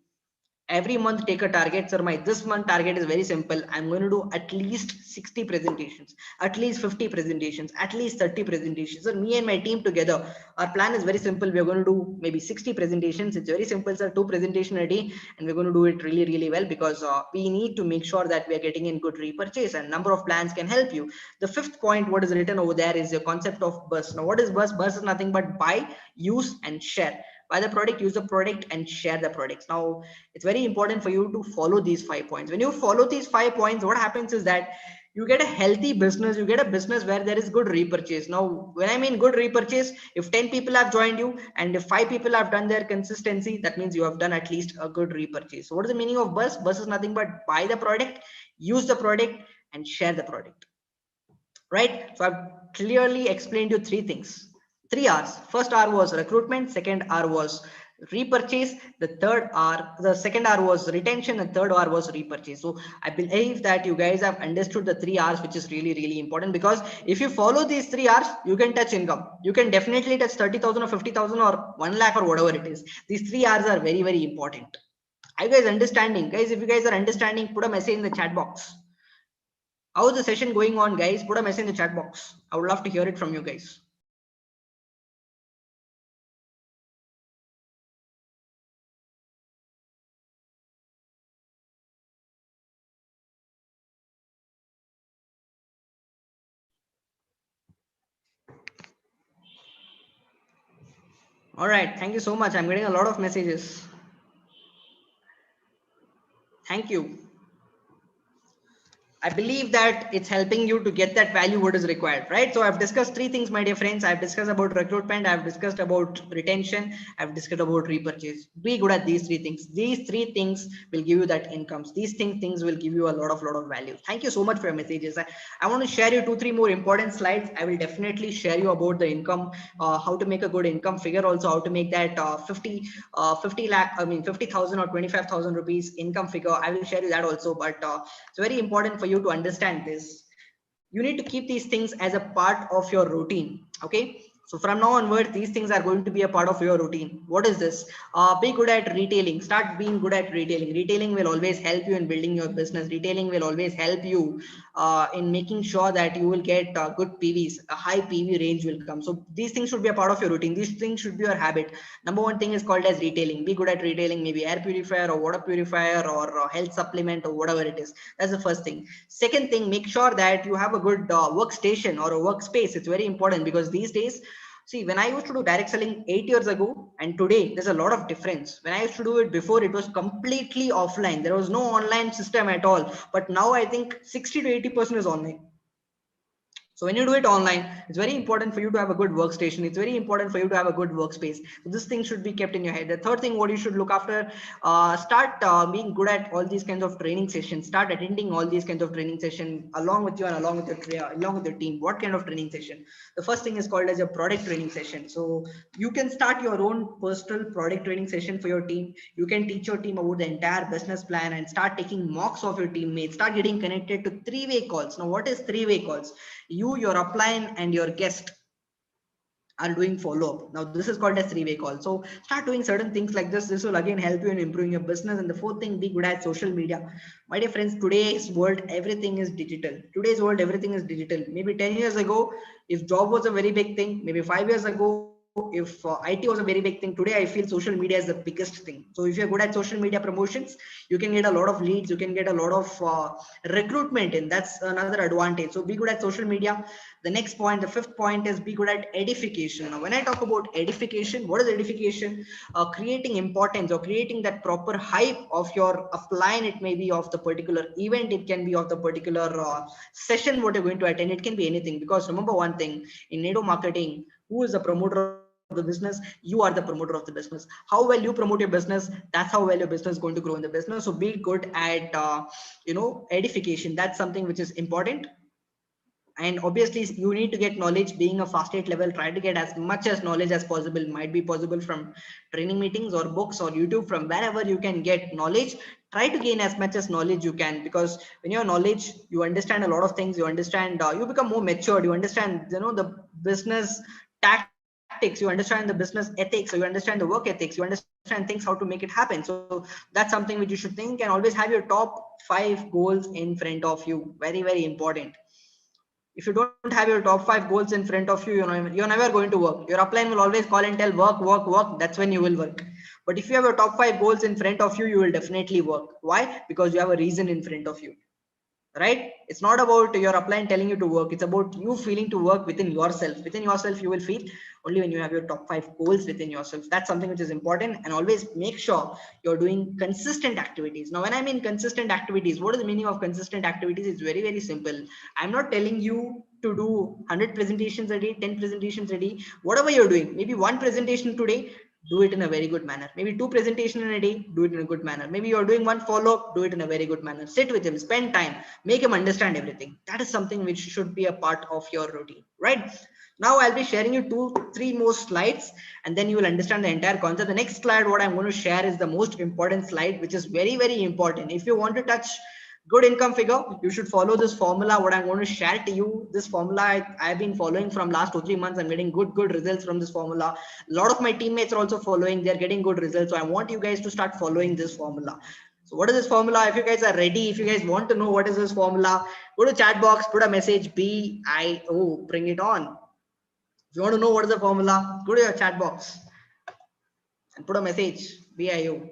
every month take a target. Sir, my this month target is very simple. I'm going to do at least 60 presentations, at least 50 presentations, at least 30 presentations. So me and my team together, our plan is very simple. We're going to do maybe 60 presentations. It's very simple, sir. 2 presentation a day, and we're going to do it really, really well, because we need to make sure that we are getting in good repurchase, and number of plans can help you. The fifth point, what is written over there, is your concept of buzz. Now, what is buzz? Buzz is nothing but buy, use, and share. Buy the product, use the product, and share the products. Now, it's very important for you to follow these 5 points. When you follow these 5 points, what happens is that you get a healthy business. You get a business where there is good repurchase. Now, when I mean good repurchase, if 10 people have joined you and if 5 people have done their consistency, that means you have done at least a good repurchase. So what is the meaning of buzz? Buzz is nothing but buy the product, use the product, and share the product. Right? So I've clearly explained you 3 things. 3 R's. First R was recruitment, second R was repurchase, the second R was retention, and third R was repurchase. So I believe that you guys have understood the 3 R's, which is really, really important, because if you follow these 3 R's, you can touch income. You can definitely touch 30,000 or 50,000 or 1 lakh or whatever it is. These 3 R's are very, very important. Are you guys understanding? Guys, if you guys are understanding, put a message in the chat box. How's the session going on, guys? Put a message in the chat box. I would love to hear it from you guys. All right. Thank you so much. I'm getting a lot of messages. Thank you. I believe that it's helping you to get that value what is required, right? So I've discussed 3 things, my dear friends. I've discussed about recruitment, I've discussed about retention, I've discussed about repurchase. Be good at these 3 things. These 3 things will give you that incomes. These things will give you a lot of value. Thank you so much for your messages. I want to share you 2-3 more important slides. I will definitely share you about the income, how to make a good income figure, also how to make that 50 lakh, I mean 50,000 or 25,000 rupees income figure. I will share you that also, but it's very important for you to understand this. You need to keep these things as a part of your routine. Okay, so from now onward, these things are going to be a part of your routine. What is this? Be good at retailing. Start being good at retailing. Retailing will always help you in building your business. Retailing will always help you in making sure that you will get good PVs. A high PV range will come. So these things should be a part of your routine. These things should be your habit. Number 1 thing is called as retailing. Be good at retailing, maybe air purifier or water purifier or health supplement or whatever it is. That's the first thing. Second thing, make sure that you have a good workstation or a workspace. It's very important, because these days, see, when I used to do direct selling 8 years ago and today, there's a lot of difference. When I used to do it before, it was completely offline. There was no online system at all. But now I think 60 to 80% is online. So when you do it online, it's very important for you to have a good workstation. It's very important for you to have a good workspace. So this thing should be kept in your head. The third thing, what you should look after, start being good at all these kinds of training sessions. Start attending all these kinds of training sessions along with you and along with your team. What kind of training session? The first thing is called as a product training session. So you can start your own personal product training session for your team. You can teach your team about the entire business plan and start taking mocks of your teammates. Start getting connected to 3-way calls. Now, what is 3-way calls? You, your upline, and your guest are doing follow-up. Now this is called as 3-way call. So start doing certain things like this. This will again help you in improving your business. And the fourth thing, be good at social media. My dear friends, today's world, everything is digital. Today's world, everything is digital. Maybe 10 years ago, if job was a very big thing, maybe 5 years ago, if IT was a very big thing, today I feel social media is the biggest thing. So if you're good at social media promotions, you can get a lot of leads, you can get a lot of recruitment in. That's another advantage. So be good at social media. The next point, the fifth point, is be good at edification. Now, when I talk about edification, what is edification? Creating importance or creating that proper hype of your upline. It may be of the particular event, it can be of the particular session what you're going to attend. It can be anything, because remember one thing, in Nado marketing, who is the promoter of the business? You are the promoter of the business. How well you promote your business, that's how well your business is going to grow in the business. So be good at edification. That's something which is important. And obviously you need to get knowledge. Being a fast 8 level, try to get as much as knowledge as possible. Might be possible from training meetings or books or YouTube, from wherever you can get knowledge. Try to gain as much as knowledge you can, because when you're knowledge, you understand a lot of things. You understand, you become more matured. You understand, the business tactics tactics, you understand the business ethics, so you understand the work ethics, you understand things how to make it happen. So that's something which you should think, and always have your top 5 goals in front of you. Very, very important. If you don't have your top 5 goals in front of you, you're never going to work. Your upline will always call and tell work, work, work. That's when you will work. But if you have your top 5 goals in front of you, you will definitely work. Why? Because you have a reason in front of you, right? It's not about your upline telling you to work. It's about you feeling to work within yourself. Within yourself, you will feel only when you have your top 5 goals within yourself. That's something which is important. And always make sure you're doing consistent activities. Now, when I mean consistent activities, what is the meaning of consistent activities? It's very, very simple. I'm not telling you to do 100 presentations a day, 10 presentations a day. Whatever you're doing, maybe one presentation today, do it in a very good manner. Maybe 2 presentations in a day, do it in a good manner. Maybe you're doing 1 follow-up, do it in a very good manner. Sit with him, spend time, make him understand everything. That is something which should be a part of your routine, right? Now I'll be sharing you 2-3 more slides, and then you will understand the entire concept. The next slide, what I'm going to share, is the most important slide, which is very, very important. If you want to touch good income figure, you should follow this formula. What I'm going to share to you, this formula I've been following from last 2-3 months. I'm getting good results from this formula. A lot of my teammates are also following, they're getting good results. So I want you guys to start following this formula. So what is this formula? If you guys are ready, if you guys want to know what is this formula, go to chat box, put a message BIO, bring it on. If you want to know what is the formula, go to your chat box and put a message BIO.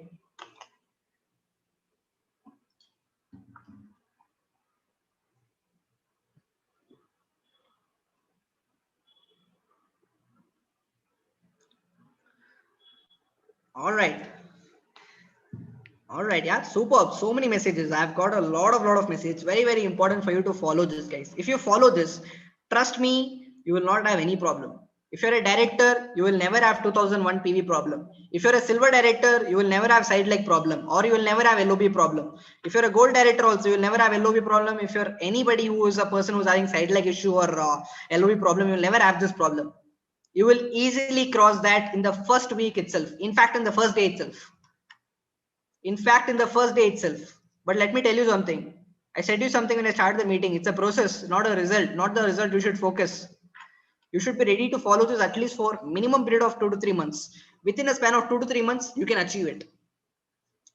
All right. All right, yeah, superb. So many messages. I've got a lot of messages. Very, very important for you to follow this, guys. If you follow this, trust me, you will not have any problem. If you're a director, you will never have 2001 PV problem. If you're a silver director, you will never have side leg problem, or you will never have LOB problem. If you're a gold director also, you will never have LOB problem. If you're anybody who is a person who's having side leg issue or LOB problem, you will never have this problem. You will easily cross that in the first week itself. In fact, in the first day itself. In fact, in the first day itself. But let me tell you something. I said you something when I started the meeting. It's a process, not a result. Not the result you should focus. You should be ready to follow this at least for minimum period of 2 to 3 months. Within a span of 2 to 3 months, you can achieve it.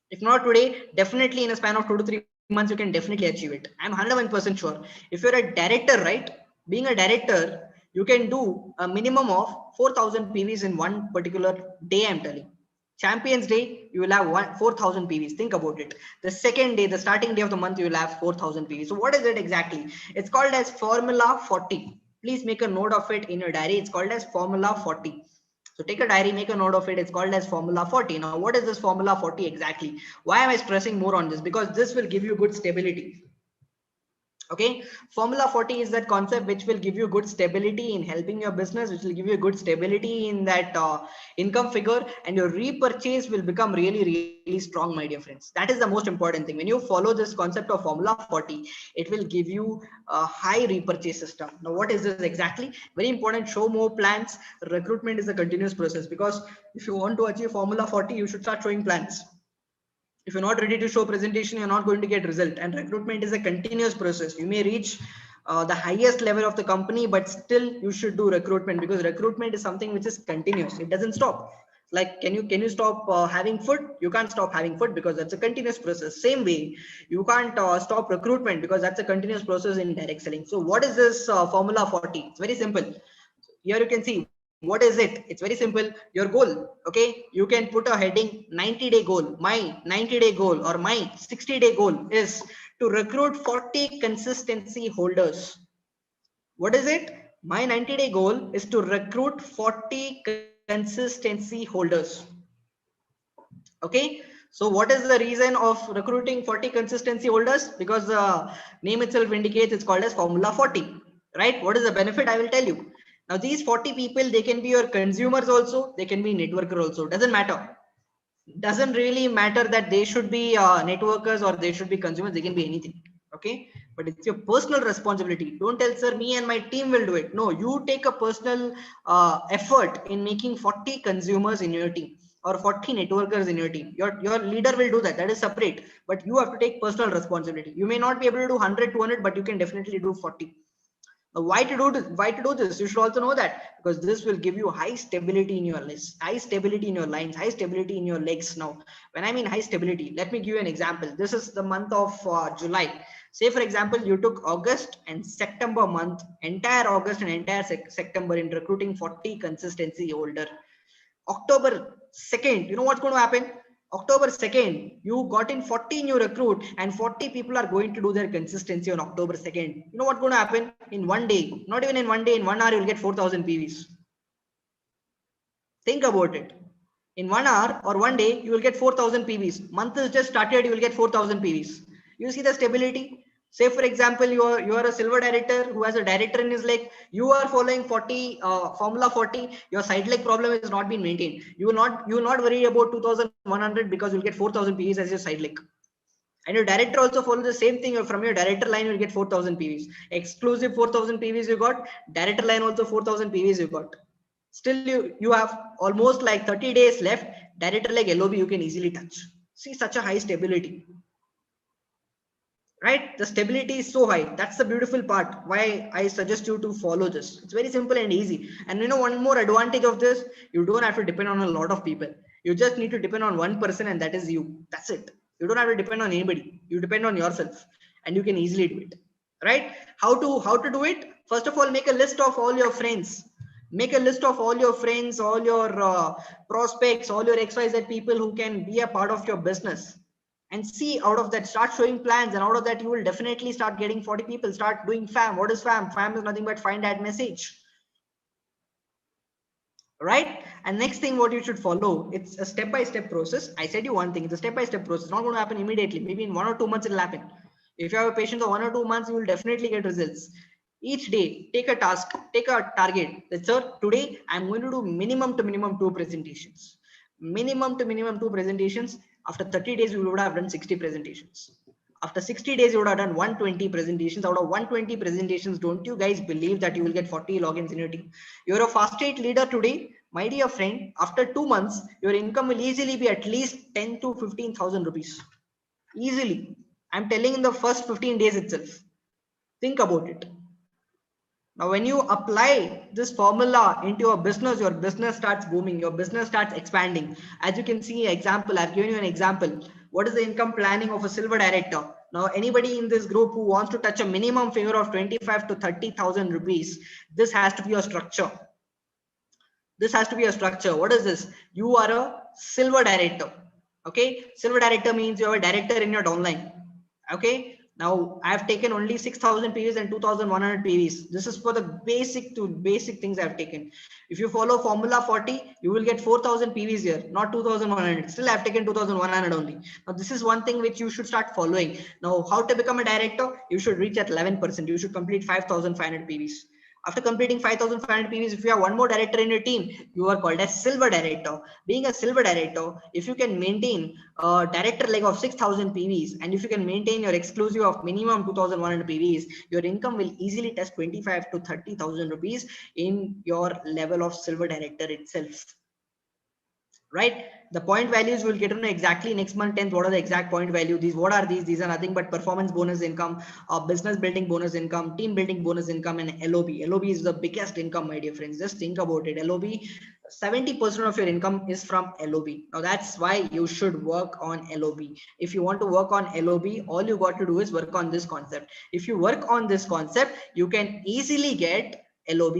If not today, definitely in a span of 2 to 3 months, you can definitely achieve it. I'm 100% sure. If you're a director, right? Being a director, you can do a minimum of 4,000 PVs in one particular day, I'm telling. Champions Day, you will have 4,000 PVs. Think about it. The second day, the starting day of the month, you will have 4,000 PVs. So what is it exactly? It's called as Formula 40. Please make a note of it in your diary. It's called as Formula 40. So take a diary, make a note of it. It's called as Formula 40. Now, what is this Formula 40 exactly? Why am I stressing more on this? Because this will give you good stability. Okay, Formula 40 is that concept which will give you good stability in helping your business, which will give you good stability in that income figure, and your repurchase will become really strong, my dear friends. That is the most important thing. When you follow this concept of Formula 40, it will give you a high repurchase system. Now, what is this exactly? Very important. Show more plans. Recruitment is a continuous process, because if you want to achieve Formula 40, you should start showing plans. If you're not ready to show presentation, you're not going to get result. And recruitment is a continuous process. You may reach the highest level of the company, but still you should do recruitment, because recruitment is something which is continuous. It doesn't stop. Like, can you stop having food? You can't stop having food, because that's a continuous process. Same way, you can't stop recruitment, because that's a continuous process in direct selling. So what is this Formula 40? It's very simple. Here you can see, what is it? It's very simple. Your goal. Okay, you can put a heading 90-day goal. My 90-day goal or my 60-day goal is to recruit 40 consistency holders. What is it? My 90-day goal is to recruit 40 consistency holders. Okay, so what is the reason of recruiting 40 consistency holders? Because the name itself indicates, it's called as Formula 40, right? What is the benefit? I will tell you. Now, these 40 people, they can be your consumers also, they can be networker also, doesn't matter. Doesn't really matter that they should be networkers or they should be consumers, they can be anything. Okay, but it's your personal responsibility. Don't tell, sir, me and my team will do it. No, you take a personal effort in making 40 consumers in your team or 40 networkers in your team. Your leader will do that. That is separate, but you have to take personal responsibility. You may not be able to do 100, 200, but you can definitely do 40. Why to do this? Why to do this? You should also know that, because this will give you high stability in your list, high stability in your lines, high stability in your legs. Now, when I mean high stability, let me give you an example. This is the month of July. Say, for example, you took August and September month, entire August and entire September in recruiting 40 consistency holder. October 2nd, you know what's going to happen? October 2nd, you got in 40 new recruit, and 40 people are going to do their consistency on October 2nd. You know what's going to happen? In one day, not even in one day, in 1 hour, you'll get 4,000 PVs. Think about it. In 1 hour or one day, you will get 4,000 PVs. Month is just started, you will get 4,000 PVs. You see the stability? Say, for example, you are a silver director who has a director in his leg. You are following 40 formula 40. Your side leg problem has not been maintained. You will not worry about 2,100 because you'll get 4,000 PVs as your side leg. And your director also follow the same thing. From your director line, you'll get 4,000 PVs. Exclusive 4,000 PVs you got. Director line also 4,000 PVs you got. Still, you have almost like 30 days left. Director like LOB you can easily touch. See, such a high stability, right? The stability is so high. That's the beautiful part why I suggest you to follow this. It's very simple and easy. And you know, one more advantage of this, you don't have to depend on a lot of people. You just need to depend on one person, and that is you. That's it. You don't have to depend on anybody. You depend on yourself, and you can easily do it, right? How to do it? First of all, make a list of all your friends. Make a list of all your friends, all your prospects, all your XYZ people who can be a part of your business, and see, out of that, start showing plans, and out of that you will definitely start getting 40 people. Start doing FAM. What is FAM? FAM is nothing but find ad message, right? And next thing what you should follow, it's a step-by-step process. I said you one thing, it's a step-by-step process. It's not going to happen immediately. Maybe in 1 or 2 months it'll happen. If you have a patience of 1 or 2 months, you will definitely get results. Each day, take a task, take a target. That, sir, today I'm going to do minimum to minimum 2 presentations. Minimum to minimum 2 presentations. After 30 days, you would have done 60 presentations. After 60 days, you would have done 120 presentations. Out of 120 presentations, don't you guys believe that you will get 40 logins in your team? You're a fast rate leader today, my dear friend. After 2 months, your income will easily be at least 10 to 15,000 rupees. Easily. I'm telling in the first 15 days itself. Think about it. Now, when you apply this formula into your business starts booming, your business starts expanding. As you can see, example, I've given you an example. What is the income planning of a silver director? Now, anybody in this group who wants to touch a minimum figure of 25 to 30,000 rupees, this has to be a structure. This has to be a structure. What is this? You are a silver director. Okay. Silver director means you have a director in your downline. Okay. Now I've taken only 6,000 PVs and 2,100 PVs. This is for the basic things I've taken. If you follow formula 40, you will get 4,000 PVs here, not 2,100. Still I've taken 2,100 only. Now this is one thing which you should start following. Now how to become a director? You should reach at 11%. You should complete 5,500 PVs. After completing 5,500 PVs, if you have one more director in your team, you are called as silver director. Being a silver director, if you can maintain a director leg of 6,000 PVs, and if you can maintain your exclusive of minimum 2,100 PVs, your income will easily touch 25 to 30,000 rupees in your level of silver director itself. Right? The point values we'll get to know exactly next month 10th. What are the exact point value? What are these? These are nothing but performance bonus income, business building bonus income, team building bonus income, and LOB. LOB is the biggest income, my dear friends. Just think about it. LOB, 70% of your income is from LOB. Now that's why you should work on LOB. If you want to work on LOB, all you got to do is work on this concept. If you work on this concept, you can easily get LOB.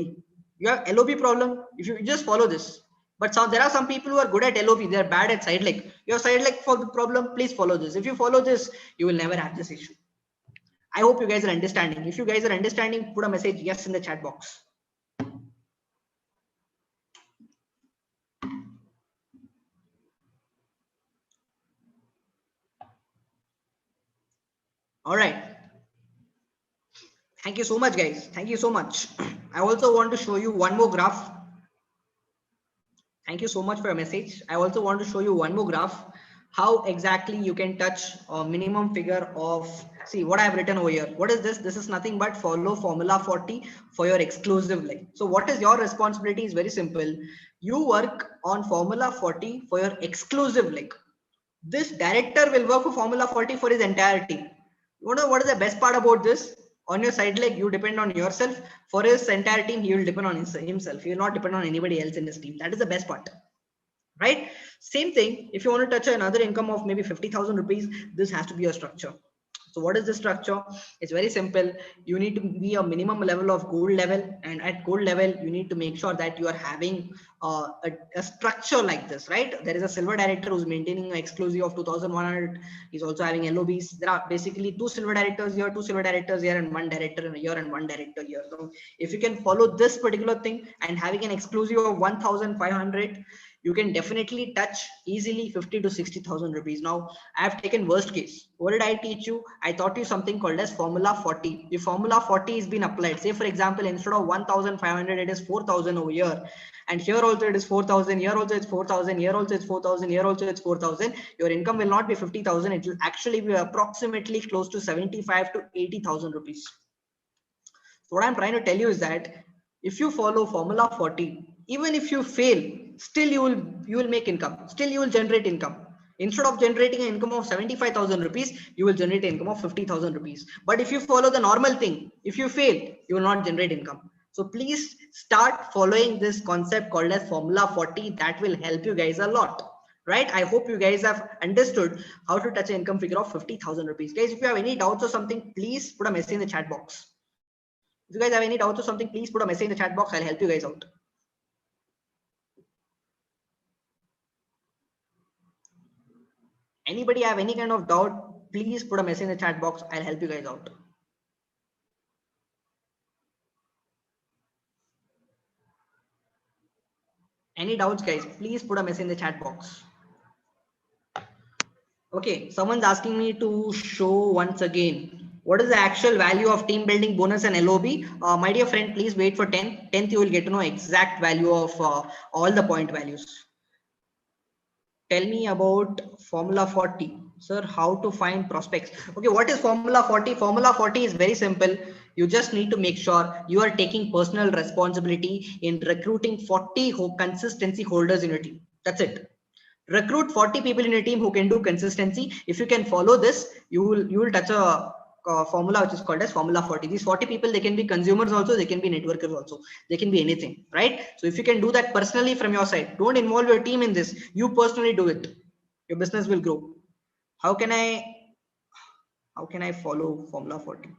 You have LOB problem. If you just follow this. But there are some people who are good at LOB, they're bad at side leg. Your side leg for the problem, please follow this. If you follow this, you will never have this issue. I hope you guys are understanding. If you guys are understanding, put a message yes in the chat box. All right. Thank you so much, guys. Thank you so much. I also want to show you one more graph. Thank you so much for your message. I also want to show you one more graph, how exactly you can touch a minimum figure of, see what I have written over here. What is this? This is nothing but follow formula 40 for your exclusive leg. So what is your responsibility is very simple. You work on formula 40 for your exclusive leg. This director will work for formula 40 for his entire team. You know what is the best part about this? On your side leg, you depend on yourself. For his entire team, he will depend on himself. He will not depend on anybody else in his team. That is the best part, right? Same thing, if you want to touch another income of maybe 50,000 rupees, this has to be your structure. So what is the structure? It's very simple. You need to be a minimum level of gold level, and at gold level you need to make sure that you are having a structure like this, right? There is a silver director who's maintaining an exclusive of 2100. He's also having LOBs. There are basically two silver directors here, and one director here, and one director here. So if you can follow this particular thing and having an exclusive of 1500, you can definitely touch easily 50 to 60,000 rupees. Now I have taken worst case. What did I teach you? I taught you something called as formula 40. If formula 40 is been applied, say for example, instead of 1500, it is 4,000 over here, and here also it is 4,000, here also it's 4,000, here also it's 4,000, here also it's 4,000. Your income will not be 50,000. It will actually be approximately close to 75 to 80,000 rupees. So what I'm trying to tell you is that if you follow formula 40, even if you fail, still you will make income, still you will generate income. Instead of generating an income of 75,000 rupees, you will generate an income of 50,000 rupees. But if you follow the normal thing, if you fail, you will not generate income. So please start following this concept called as formula 40. That will help you guys a lot, right? I hope you guys have understood how to touch an income figure of 50,000 rupees. Guys, if you have any doubts or something, please put a message in the chat box. If you guys have any doubts or something, please put a message in the chat box. I'll help you guys out. Anybody have any kind of doubt, please put a message in the chat box. I'll help you guys out. Any doubts, guys, please put a message in the chat box. Okay, someone's asking me to show once again. What is the actual value of team building bonus and LOB? My dear friend, please wait for 10th. 10th, you will get to know exact value of all the point values. Tell me about formula 40. Sir, how to find prospects? Okay, what is formula 40? Formula 40 is very simple. You just need to make sure you are taking personal responsibility in recruiting 40 consistency holders in your team. That's it. Recruit 40 people in your team who can do consistency. If you can follow this, you will touch a formula which is called as formula 40. These 40 people, they can be consumers also, they can be networkers also, they can be anything, right? So if you can do that personally from your side, don't involve your team in this, you personally do it, your business will grow. How can I follow formula 40?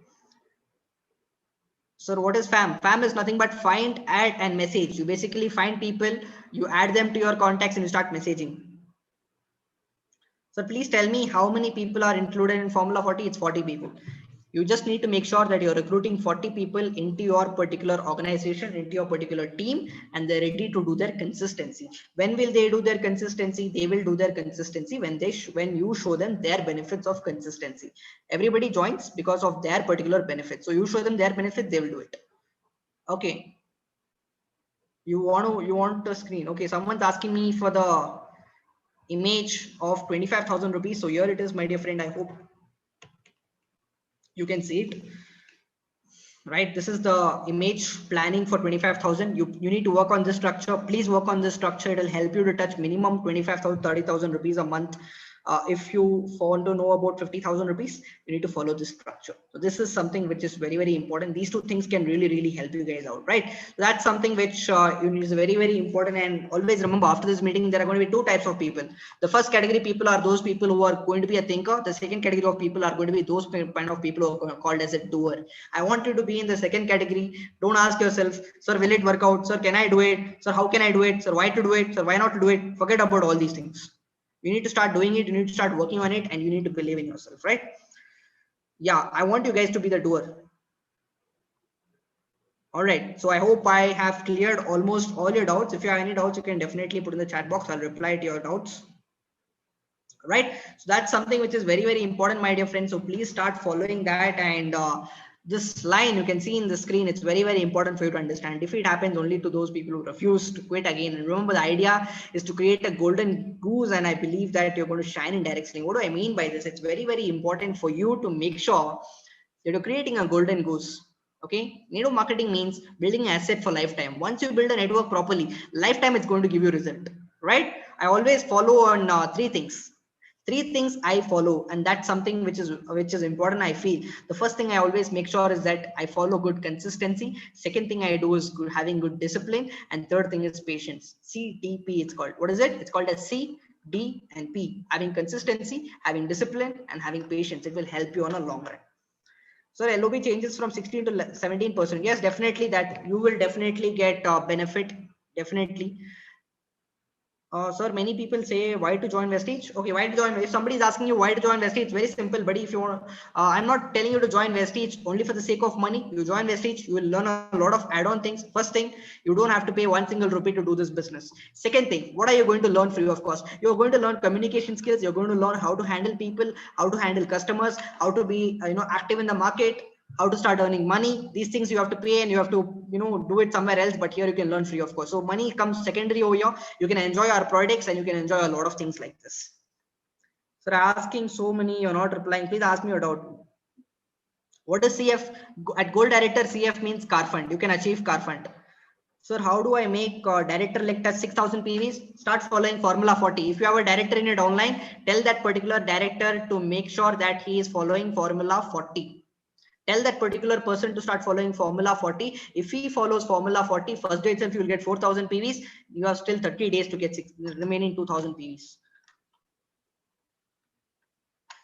Sir, what is FAM? FAM is nothing but find, add and message. You basically find people, you add them to your contacts and you start messaging. So please tell me how many people are included in formula 40. It's 40 people. You just need to make sure that you're recruiting 40 people into your particular organization, into your particular team, and they're ready to do their consistency. When will they do their consistency? They will do their consistency when you show them their benefits of consistency. Everybody joins because of their particular benefits. So you show them their benefits, they will do it. Okay. You want the screen. Okay, someone's asking me for the image of 25,000 rupees. So here it is, my dear friend. I hope you can see it, right? This is the image planning for 25,000. You need to work on this structure. Please work on this structure. It will help you to touch minimum 25,000, 30,000 rupees a month. If you want to know about 50,000 rupees, you need to follow this structure. So this is something which is very, very important. These two things can really, really help you guys out, right? So that's something which is very, very important. And always remember, after this meeting, there are going to be two types of people. The first category people are those people who are going to be a thinker. The second category of people are going to be those kind of people who are called as a doer. I want you to be in the second category. Don't ask yourself, sir, will it work out? Sir, can I do it? Sir, how can I do it? Sir, why to do it? Sir, why not to do it? Forget about all these things. You need to start doing it. You need to start working on it, and you need to believe in yourself, right? Yeah, I want you guys to be the doer. All right. So I hope I have cleared almost all your doubts. If you have any doubts, you can definitely put in the chat box. I'll reply to your doubts. Right. So that's something which is very, very important, my dear friends. So please start following that. And this line you can see in the screen, it's very, very important for you to understand. Defeat happens only to those people who refuse to quit again. And remember, the idea is to create a golden goose, and I believe that you're going to shine in direct selling. What do I mean by this? It's very, very important for you to make sure that you're creating a golden goose. Okay, network marketing means building an asset for lifetime. Once you build a network properly, lifetime it's going to give you result, right? I always follow on three things. Three things I follow, and that's something which is important. I feel the first thing I always make sure is that I follow good consistency. Second thing I do is having good discipline, and third thing is patience. CDP it's called. What is it? It's called as C, D, and P. Having consistency, having discipline, and having patience. It will help you on a long run. So LOB changes from 16 to 17%. Yes, definitely that you will definitely get benefit. Definitely. Sir, many people say why to join Vestige. Okay, why to join? If somebody is asking you why to join Vestige, it's very simple, buddy. If you want, I'm not telling you to join Vestige only for the sake of money. You join Vestige, you will learn a lot of add-on things. First thing, you don't have to pay one single rupee to do this business. Second thing, what are you going to learn free of cost? You're going to learn communication skills. You're going to learn how to handle people, how to handle customers, how to be active in the market, how to start earning money. These things you have to pay and you have to do it somewhere else, but here you can learn free of course. So money comes secondary over here. You can enjoy our products and you can enjoy a lot of things like this. So asking so many, you're not replying. Please ask me your doubt. What is CF? At Gold Director, CF means car fund. You can achieve car fund. Sir, how do I make director like touch 6,000 PVs? Start following Formula 40. If you have a director in it online, tell that particular director to make sure that he is following Formula 40. Tell that particular person to start following Formula 40. If he follows Formula 40, first day itself you will get 4,000 PVs. You have still 30 days to get remaining 2,000 PVs.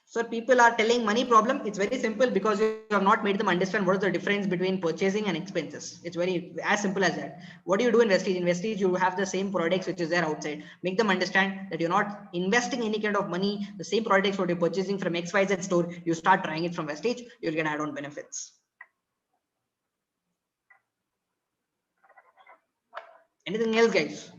So people are telling money problem. It's very simple because you have not made them understand what is the difference between purchasing and expenses. It's very as simple as that. What do you do in Vestige? In Vestige, you have the same products which is there outside. Make them understand that you're not investing any kind of money. The same products what you're purchasing from XYZ store, you start trying it from Vestige, you'll get add-on benefits. Anything else, guys?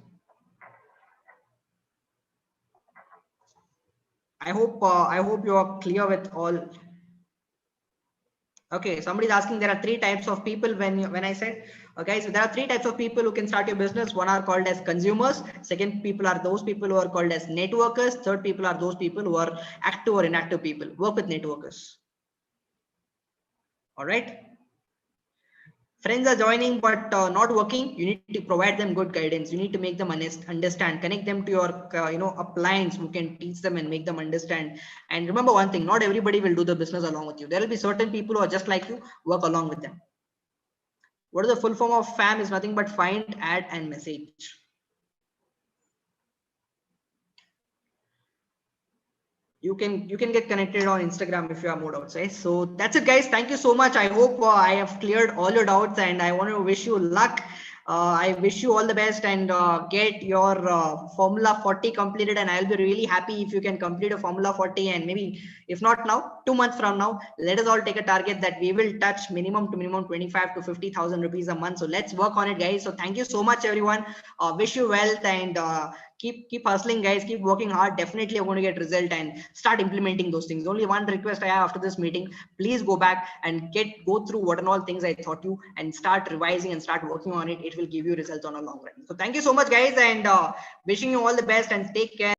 I hope you are clear with all. Okay, somebody's asking there are three types of people when I said okay, so there are three types of people who can start your business. One are called as consumers. Second people are those people who are called as networkers. Third people are those people who are active or inactive people. Work with networkers. All right. Friends are joining but not working. You need to provide them good guidance. You need to make them understand, connect them to your appliance who can teach them and make them understand. And remember one thing, not everybody will do the business along with you. There will be certain people who are just like you. Work along with them. What is the full form of FAM? Is nothing but find, add, and message. You can get connected on Instagram if you are more outside. So that's it, guys. Thank you so much. I hope I have cleared all your doubts, and I want to wish you luck. I wish you all the best and get your Formula 40 completed, and I'll be really happy if you can complete a Formula 40. And maybe if not now, 2 months from now, let us all take a target that we will touch minimum 25 to 50,000 rupees a month. So let's work on it, guys. So thank you so much, everyone. Wish you wealth and keep hustling, guys. Keep working hard. Definitely you're going to get result and start implementing those things. Only one request I have after this meeting, please go back and go through what and all things I taught you and start revising and start working on it. It will give you results on a long run. So thank you so much, guys, and wishing you all the best and take care.